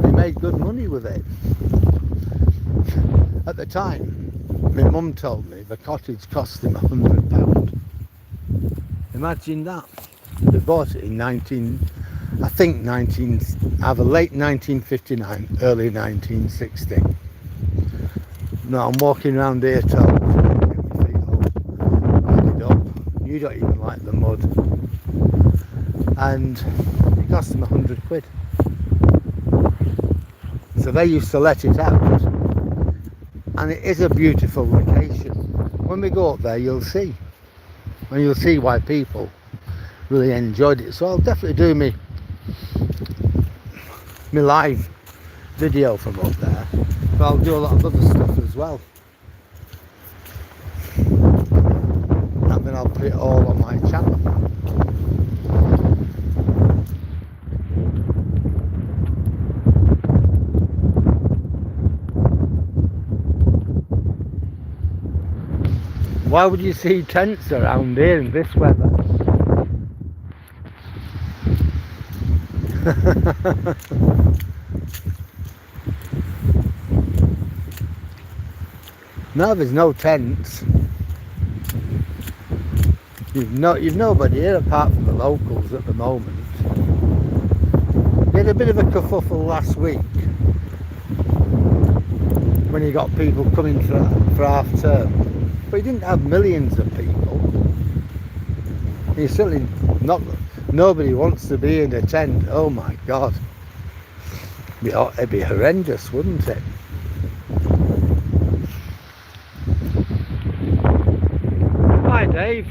They made good money with it. At the time, my mum told me the cottage cost him £100. Imagine that. They bought it in either late 1959, early 1960. Now I'm walking around here told, you don't even like the mud. And it cost them £100. So they used to let it out. And it is a beautiful location. When we go up there, you'll see. And you'll see why people really enjoyed it. So I'll definitely do my live video from up there, but I'll do a lot of other stuff as well, and then I'll put it all on my channel. Why would you see tents around here in this weather? No, there's no tents. You've nobody here apart from the locals at the moment. We had a bit of a kerfuffle last week when you got people coming for half term, but you didn't have millions of people. You certainly nobody wants to be in a tent. Oh my God. It'd be horrendous, wouldn't it? Hi, Dave.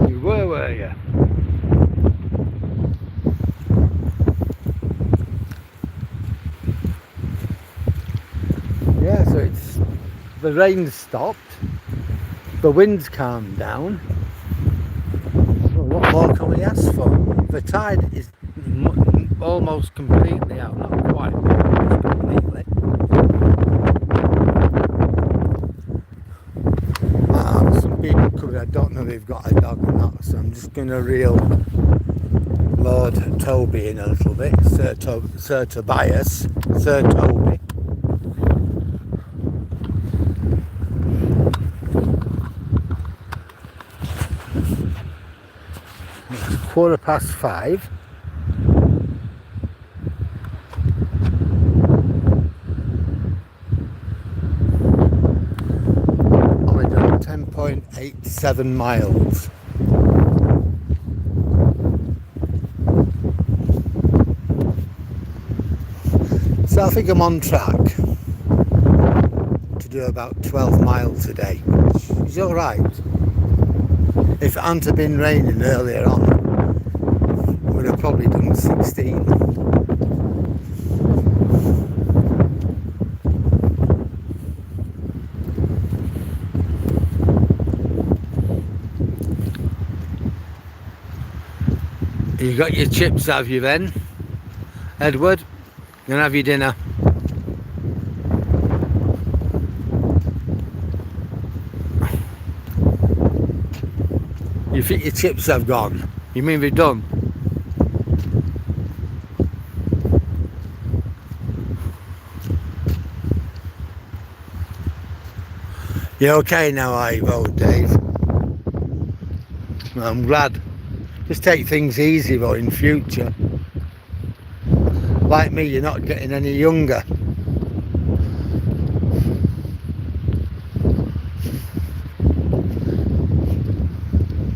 You were you? Yeah, so the rain's stopped, the wind's calmed down. Well, what more can we ask for? The tide is almost completely out, not quite, but almost completely. Some people could, I don't know if they've got a dog or not, so I'm just going to reel Lord Toby in a little bit, Sir Tobias, Sir Toby. It's 5:15. Only done 10.87 miles. So I think I'm on track to do about 12 miles a day, which is alright. If it hadn't been raining earlier on, we'd have probably done 16. You got your chips, have you then, Edward? You gonna have your dinner? You think your chips have gone? You mean they're done? You okay now, are you, though, Dave? I'm glad. Just take things easy, though, in future. Like me, you're not getting any younger.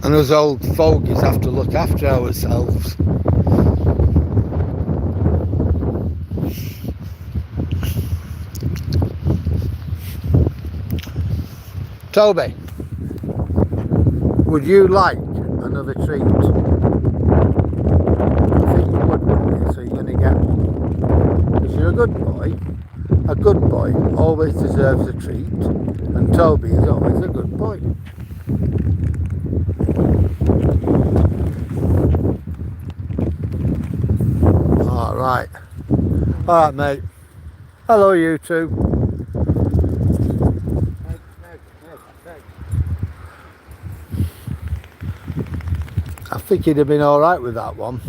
And us old fogies have to look after ourselves. Toby, would you like another treat? I think you would, wouldn't you? So you're going to get one. Because you're a good boy. A good boy always deserves a treat. And Toby is always a good boy. Alright. Alright, mate. Hello, you two. I think he'd have been alright with that one.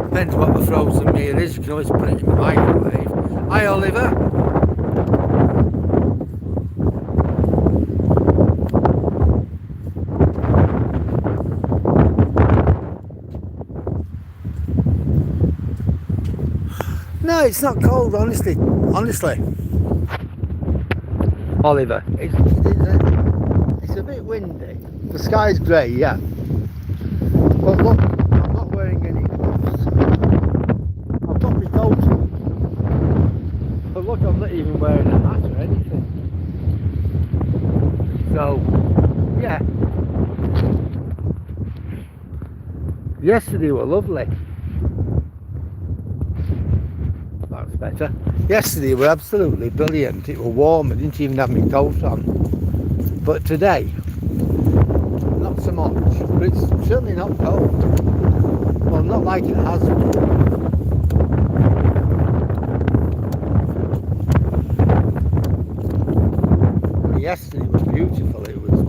Depends what the frozen meal is, you can always put it in the microwave. Hi, Oliver. No, it's not cold, honestly. Oliver, it's a bit windy. The sky's grey, yeah. But look, I'm not wearing any gloves. I've got my coat on. But look, I'm not even wearing a hat or anything. So, yeah. Yesterday were lovely. That's better. Yesterday were absolutely brilliant. It was warm. I didn't even have my coat on. But today, not so much. But it's certainly not cold. Well, not like it has been. Yesterday was beautiful. It was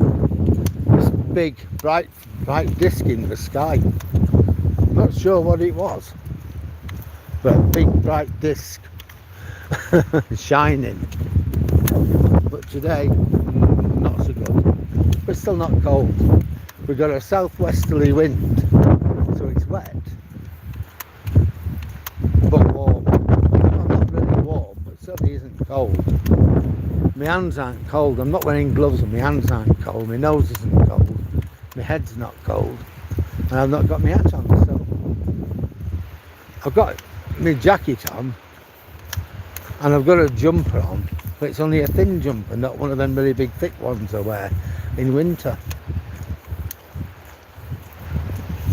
this big, bright bright disc in the sky. Not sure what it was, but a big bright disc shining. But today, not so good. But still not cold. We've got a southwesterly wind, so it's wet, but warm. Well, not really warm, but certainly isn't cold. My hands aren't cold. I'm not wearing gloves and my hands aren't cold. My nose isn't cold. My head's not cold. And I've not got my hat on, so I've got my jacket on and I've got a jumper on, but it's only a thin jumper, not one of them really big thick ones I wear in winter.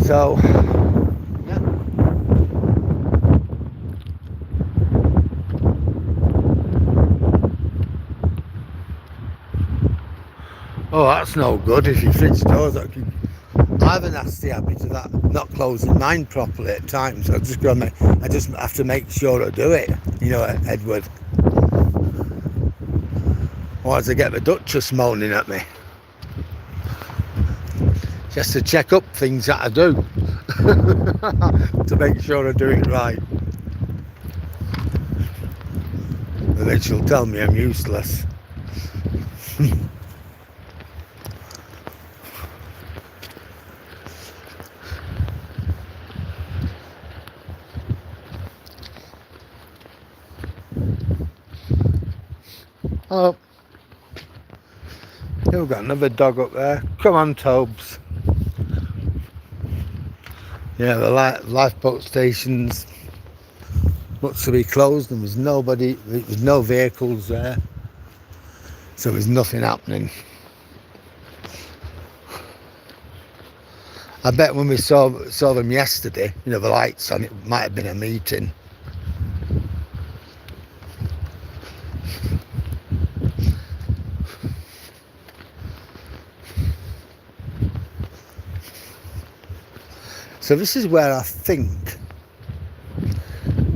So, yeah. Oh, that's no good if your fridge doors. I have a nasty habit of that, not closing mine properly at times. I just have to make sure I do it, you know, Edward. Otherwise I get the Duchess moaning at me. Just to check up things that I do to make sure I do it right. And then she'll tell me I'm useless. Oh, we've got another dog up there. Come on, Tobes. Yeah, the lifeboat stations looks to be closed and there's nobody, there's no vehicles there, so there's nothing happening. I bet when we saw them yesterday, you know, the lights on, it might have been a meeting. So this is where I think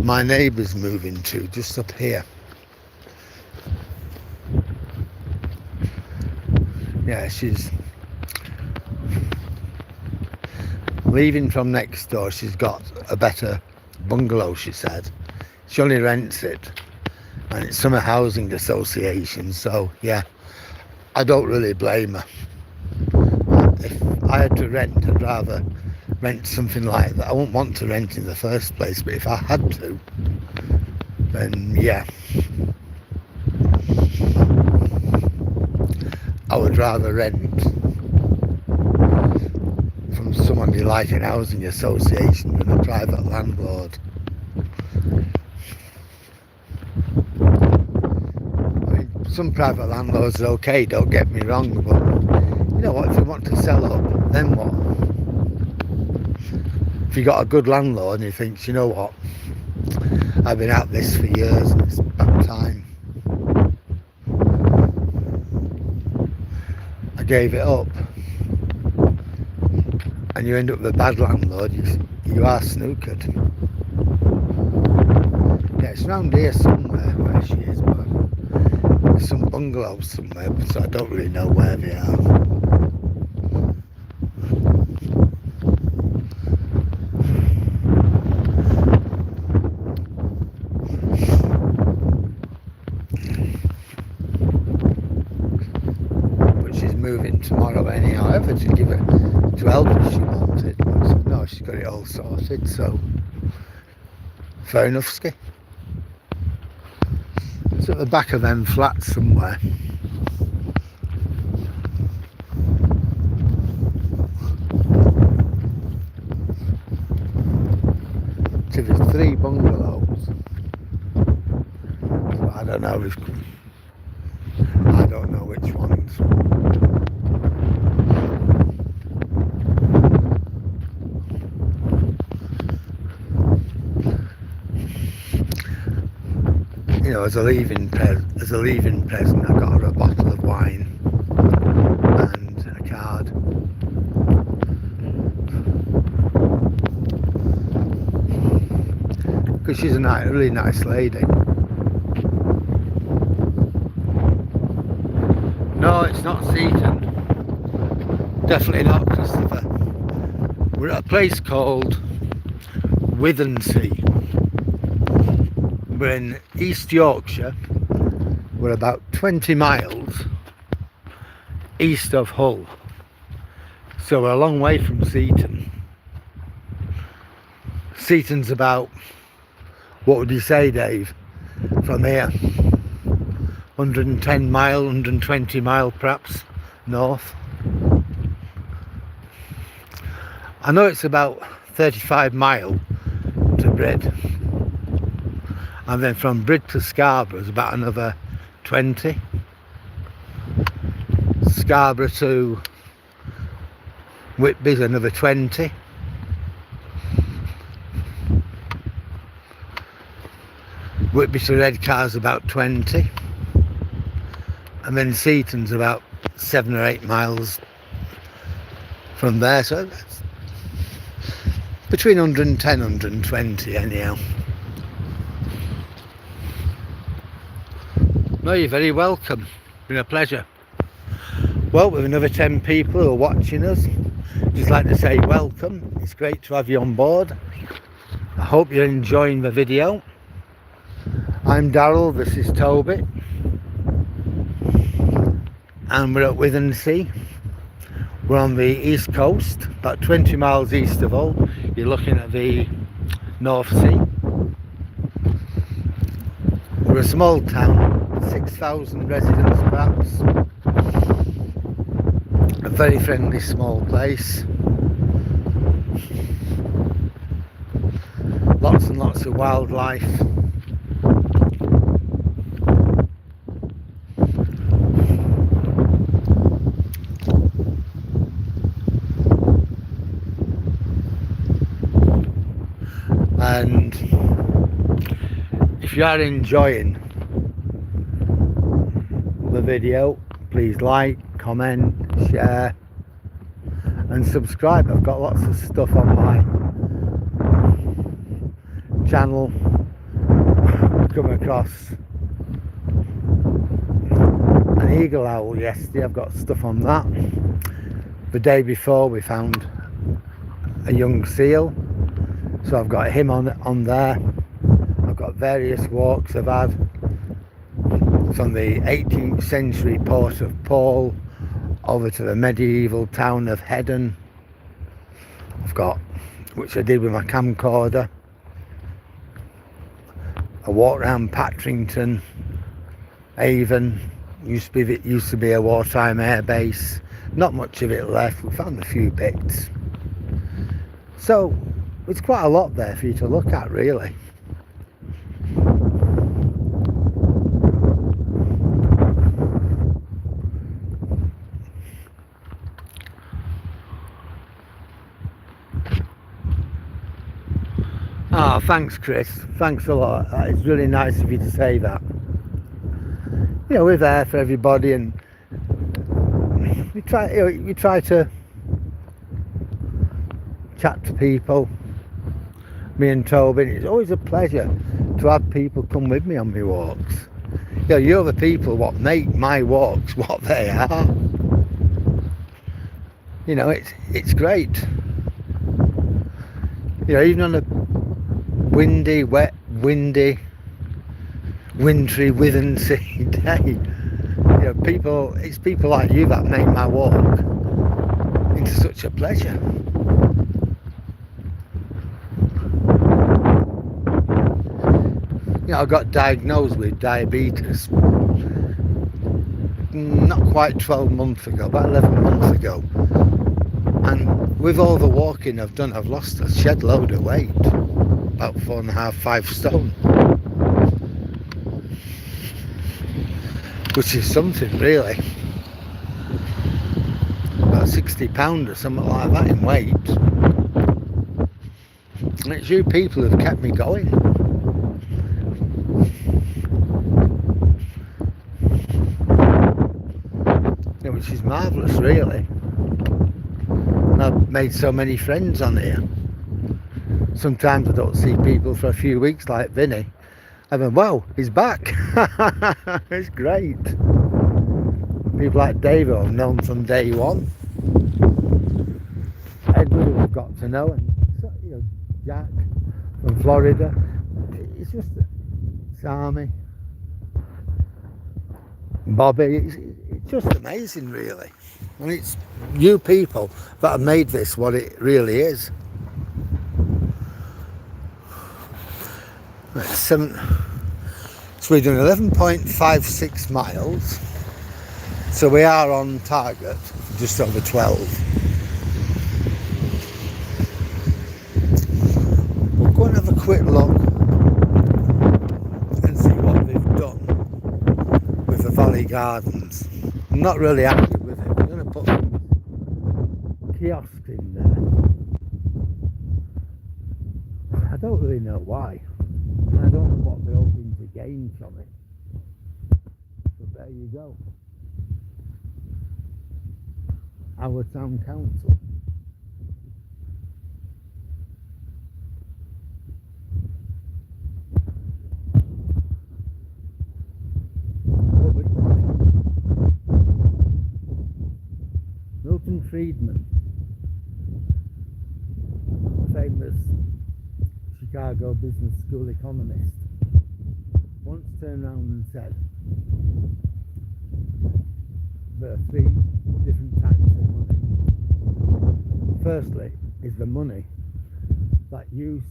my neighbour's moving to, just up here. Yeah, she's leaving from next door. She's got a better bungalow, she said. She only rents it, and it's from a housing association, so yeah, I don't really blame her. If I had to rent, I'd rather rent something like that. I wouldn't want to rent in the first place, but if I had to, then yeah, I would rather rent from someone you like in housing association than a private landlord. I mean, some private landlords are okay, don't get me wrong, but you know what, if you want to sell up, then what? If you got a good landlord and he thinks, you know what, I've been at this for years and it's about time, I gave it up, and you end up with a bad landlord, you are snookered. Yeah, it's around here somewhere where she is, but there's some bungalows somewhere, so I don't really know where they are. Moving tomorrow anyhow, ever to give it to help if she wanted. So, no, she's got it all sorted, so fair enough, ski. It's at the back of them flats somewhere. So there's 3 bungalows. So I don't know which ones. You know, as a leaving present, I got her a bottle of wine and a card. Because she's a really nice lady. No, it's not Seaton. Definitely not, Christopher. We're at a place called Withernsea. We're in East Yorkshire. We're about 20 miles east of Hull. So we're a long way from Seaton. Seaton's about, what would you say, Dave, from here? 110 mile, 120 mile perhaps north. I know it's about 35 mile to Brid, and then from Brid to Scarborough is about another 20. Scarborough to Whitby's another 20. Whitby to Redcar's about 20. And then Seaton's about 7 or 8 miles from there, so that's between 110 and 120 anyhow. No, you're very welcome. Been a pleasure. Well, with another 10 people who are watching us, just like to say welcome. It's great to have you on board. I hope you're enjoying the video. I'm Darryl, this is Toby, and we're at Withernsea. We're on the east coast, about 20 miles east of Hull. You're looking at the North Sea. We're a small town, 6,000 residents perhaps. A very friendly small place. Lots and lots of wildlife. And if you are enjoying the video, please like, comment, share and subscribe. I've got lots of stuff on my channel. Come across an eagle owl yesterday. I've got stuff on that. The day before we found a young seal, so I've got him on there. I've got various walks I've had from the 18th century port of Paul over to the medieval town of Hedon. I've got, which I did with my camcorder, a walk around Patrington, Avon. Used to be a wartime air base. Not much of it left. We found a few bits. So it's quite a lot there for you to look at, really. Oh, thanks, Chris. Thanks a lot. It's really nice of you to say that. You know, we're there for everybody, and we try to chat to people. Me and Toby. It's always a pleasure to have people come with me on my walks. You know, you're the people what make my walks what they are. You know, it's great. You know, even on a windy, wet, wintry Withernsea day, you know, it's people like you that make my walk into such a pleasure. You know, I got diagnosed with diabetes not quite 12 months ago, about 11 months ago, and with all the walking I've done, I've lost a shed load of weight, about 4.5, 5 stone, which is something really. About 60 pounds or something like that in weight. And it's you people who've kept me going. Yeah, which is marvellous, really. And I've made so many friends on here. Sometimes I don't see people for a few weeks, like Vinny. I mean, wow, he's back. It's great. People like Dave I've known from day one. Edward, I've got to know, and so, you know, Jack from Florida. It's just Sammy, Bobby. It's just amazing, really. And it's you people that have made this what it really is. Right, so we're doing 11.56 miles. So we are on target, just over 12. We'll go and have a quick look and see what they've done with the Valley Gardens. I'm not really happy with it. We're going to put some kiosks in there. I don't really know why. I don't know what they're hoping to gain from it. But there you go. Our town council. Milton Friedman, famous Chicago Business School economist, once turned around and said there are three different types of money. Firstly is the money that you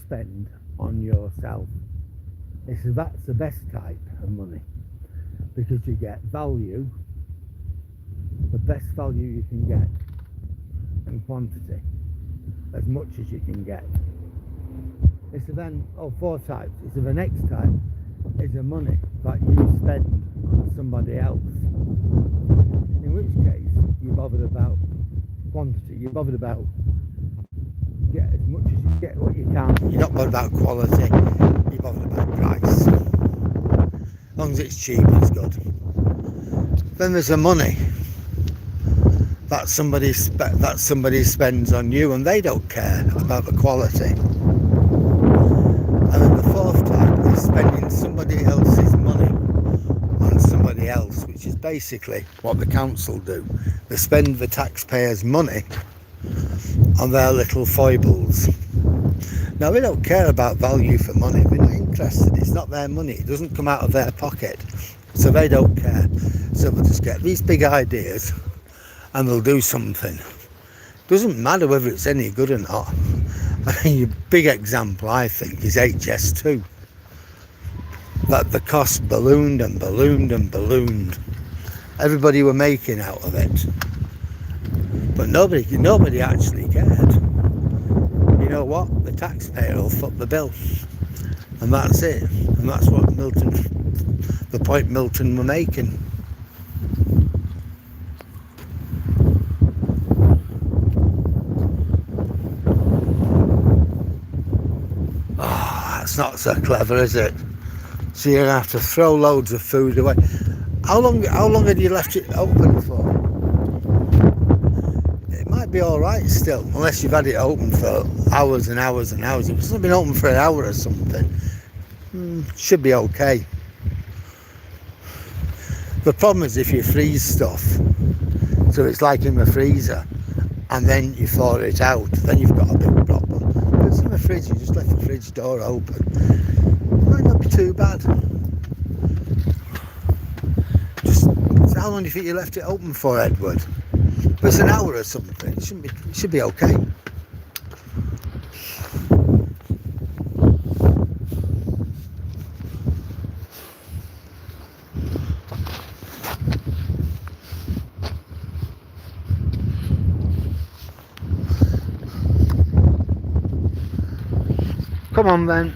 spend on yourself. That's the best type of money, because you get value, the best value you can get, and quantity, as much as you can get. It's then, four types. It's the next type is the money that you spend on somebody else. In which case, you're bothered about quantity. You're bothered about get as much as you get what you can. You're not bothered about quality. You're bothered about price. As long as it's cheap, it's good. Then there's the money that somebody spends on you, and they don't care about the quality. And then the fourth type is spending somebody else's money on somebody else, which is basically what the council do. They spend the taxpayers' money on their little foibles. Now, they don't care about value for money. They're not interested. It's not their money. It doesn't come out of their pocket. So they don't care. So they'll just get these big ideas and they'll do something. Doesn't matter whether it's any good or not. I mean, a big example, I think, is HS2. That the cost ballooned and ballooned and ballooned. Everybody were making out of it. But nobody actually cared. You know what? The taxpayer will foot the bill. And that's it. And that's what the point Milton were making. It's not so clever, is it? So you're gonna have to throw loads of food away. How long had you left it open for? It might be all right still, unless you've had it open for hours and hours and hours. If it's not been open for an hour or something, should be okay. The problem is if you freeze stuff, so it's like in the freezer, and then you thaw it out, then you've got a big problem. If it's in the fridge, you just left the fridge door open, it might not be too bad. Just how long do you think you left it open for, Edward? If it's an hour or something, it should be okay. Come on then.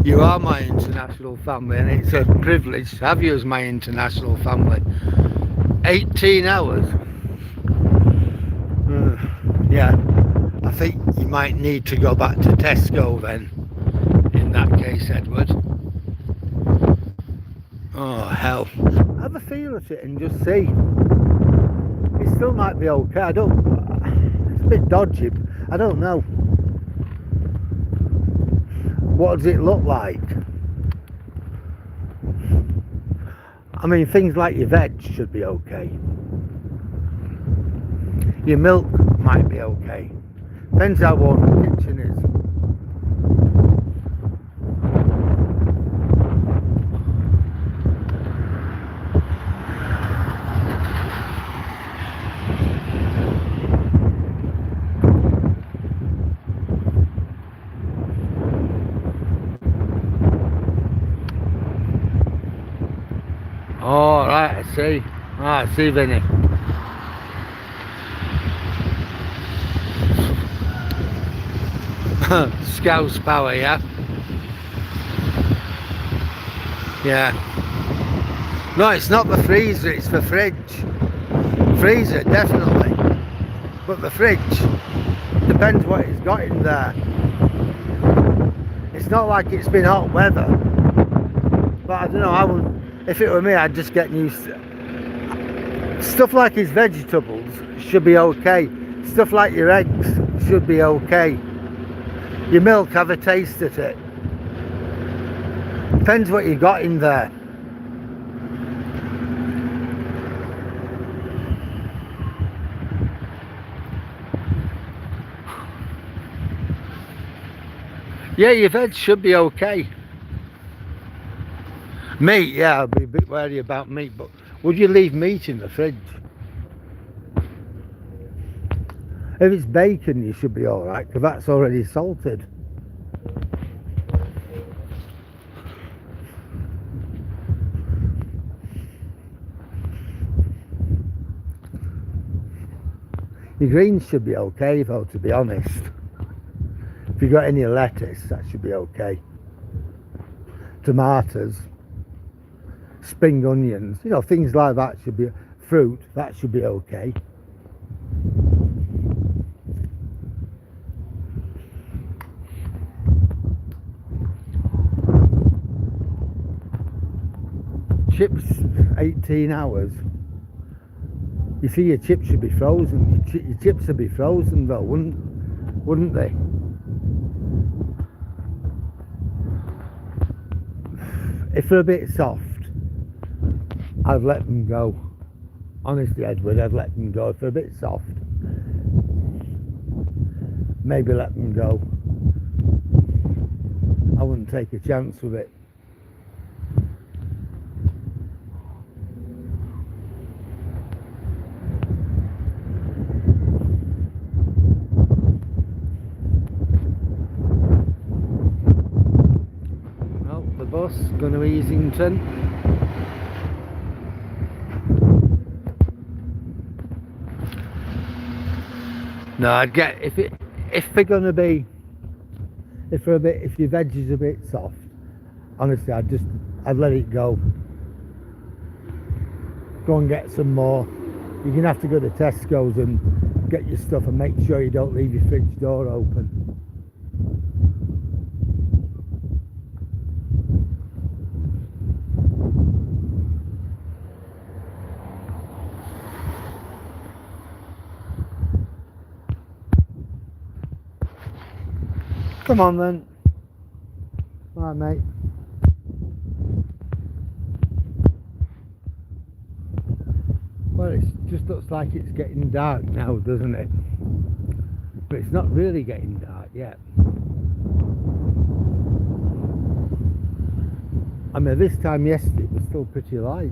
You are my international family, and it's a privilege to have you as my international family. 18 hours. Yeah, I think you might need to go back to Tesco then, in that case, Edward. Oh hell. Have a feel at it and just see. It still might be okay. It's a bit dodgy. I don't know. What does it look like? I mean, things like your veg should be okay. Your milk might be okay. Depends how warm the kitchen is. Oh, right, I see. Ah, I see, Vinny. Scouse power, yeah? Yeah. No, it's not the freezer, it's the fridge. Freezer, definitely. But the fridge, depends what it's got in there. It's not like it's been hot weather. But I don't know, I wouldn't, if it were me, I'd just get used to it. Stuff like his vegetables should be okay. Stuff like your eggs should be okay. Your milk, have a taste at it. Depends what you got in there. Yeah, your veg should be okay. Meat, yeah, I'd be a bit wary about meat, but would you leave meat in the fridge? If it's bacon, you should be alright, because that's already salted. Your greens should be okay, though, to be honest. If you've got any lettuce, that should be okay. Tomatoes, spring onions, you know, things like that should be, fruit, that should be okay. Chips, 18 hours. You see, your chips should be frozen. Your chips would be frozen though, wouldn't they? If they're a bit soft, I'd let them go. Honestly, Edward, I'd let them go. If they're a bit soft, maybe let them go. I wouldn't take a chance with it. Bus going to Easington. No, I'd get if they're gonna be if your veg is a bit soft. Honestly, I'd let it go. Go and get some more. You're gonna have to go to Tesco's and get your stuff and make sure you don't leave your fridge door open. Come on then. All right, mate. Well, it just looks like it's getting dark now, doesn't it? But it's not really getting dark yet. I mean, this time yesterday it was still pretty light.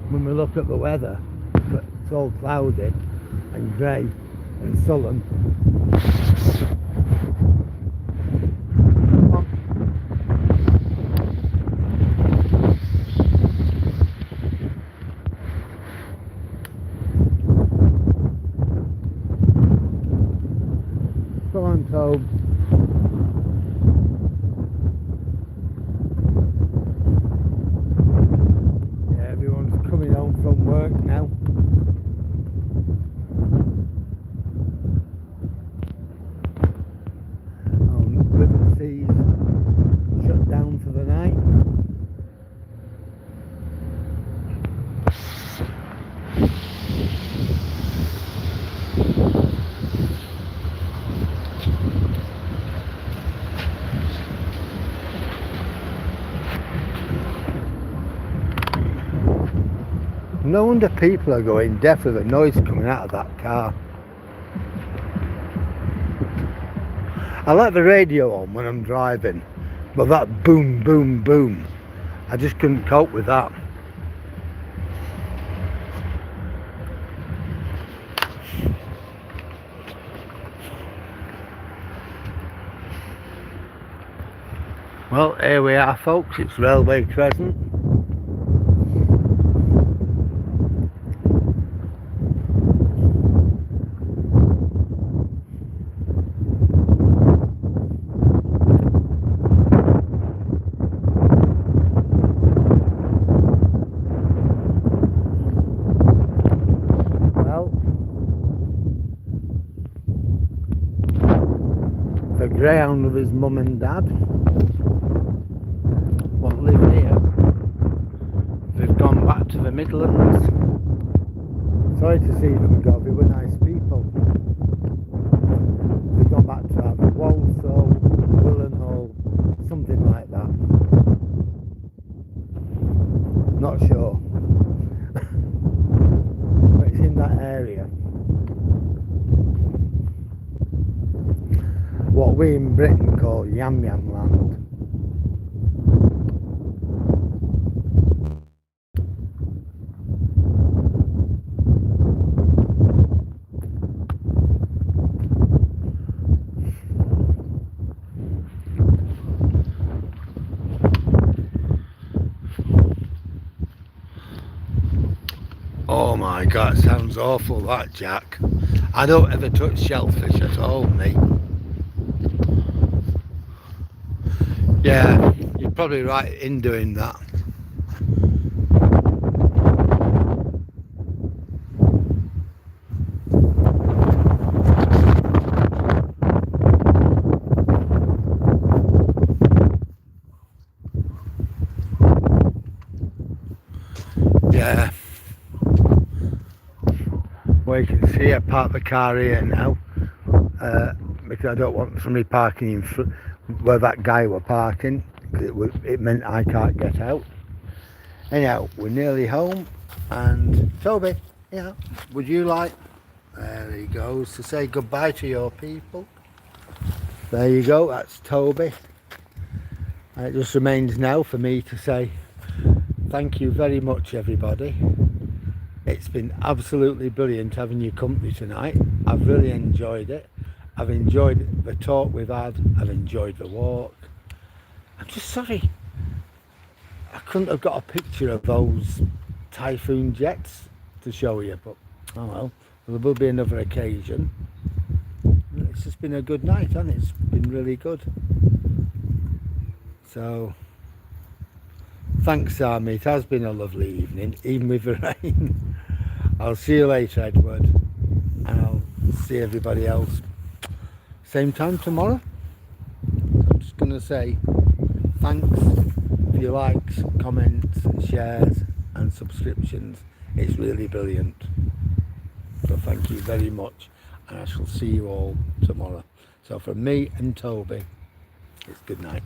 When we look at the weather, it's all cloudy and grey and sullen. Come on, Tobe. Yeah, everyone's coming home from work now. Withernsea shut down for the night. No wonder people are going deaf with the noise coming out of that car. I like the radio on when I'm driving, but that boom, boom, boom, I just couldn't cope with that. Well, here we are folks, it's Railway Crescent. Well, the greyhound with his mum and dad won't live here. They've gone back to the Midlands. Sorry to see them go, they were nice people. They've gone back to either Walsall, Withernsea, something like that. Not sure. But it's in that area. What we in Britain call Yam Yam Land. Oh my God, it sounds awful that, Jack. I don't ever touch shellfish at all, me. Yeah, you're probably right in doing that. Yeah. Well, you can see I parked the car here now because I don't want somebody parking in front where that guy were parking. It meant I can't get out. Anyhow, we're nearly home, and Toby, yeah, would you like, there he goes, to say goodbye to your people? There you go, that's Toby. And it just remains now for me to say thank you very much, everybody. It's been absolutely brilliant having your company tonight. I've really enjoyed it. I've enjoyed the talk we've had. I've enjoyed the walk. I'm just sorry I couldn't have got a picture of those Typhoon jets to show you, but oh well, there will be another occasion. It's just been a good night, hasn't it? It's been really good. So thanks, Sammy. It has been a lovely evening, even with the rain. I'll see you later, Edward, and I'll see everybody else same time tomorrow. I'm just going to say thanks for your likes, comments, shares and subscriptions. It's really brilliant. So thank you very much, and I shall see you all tomorrow. So from me and Toby, it's good night.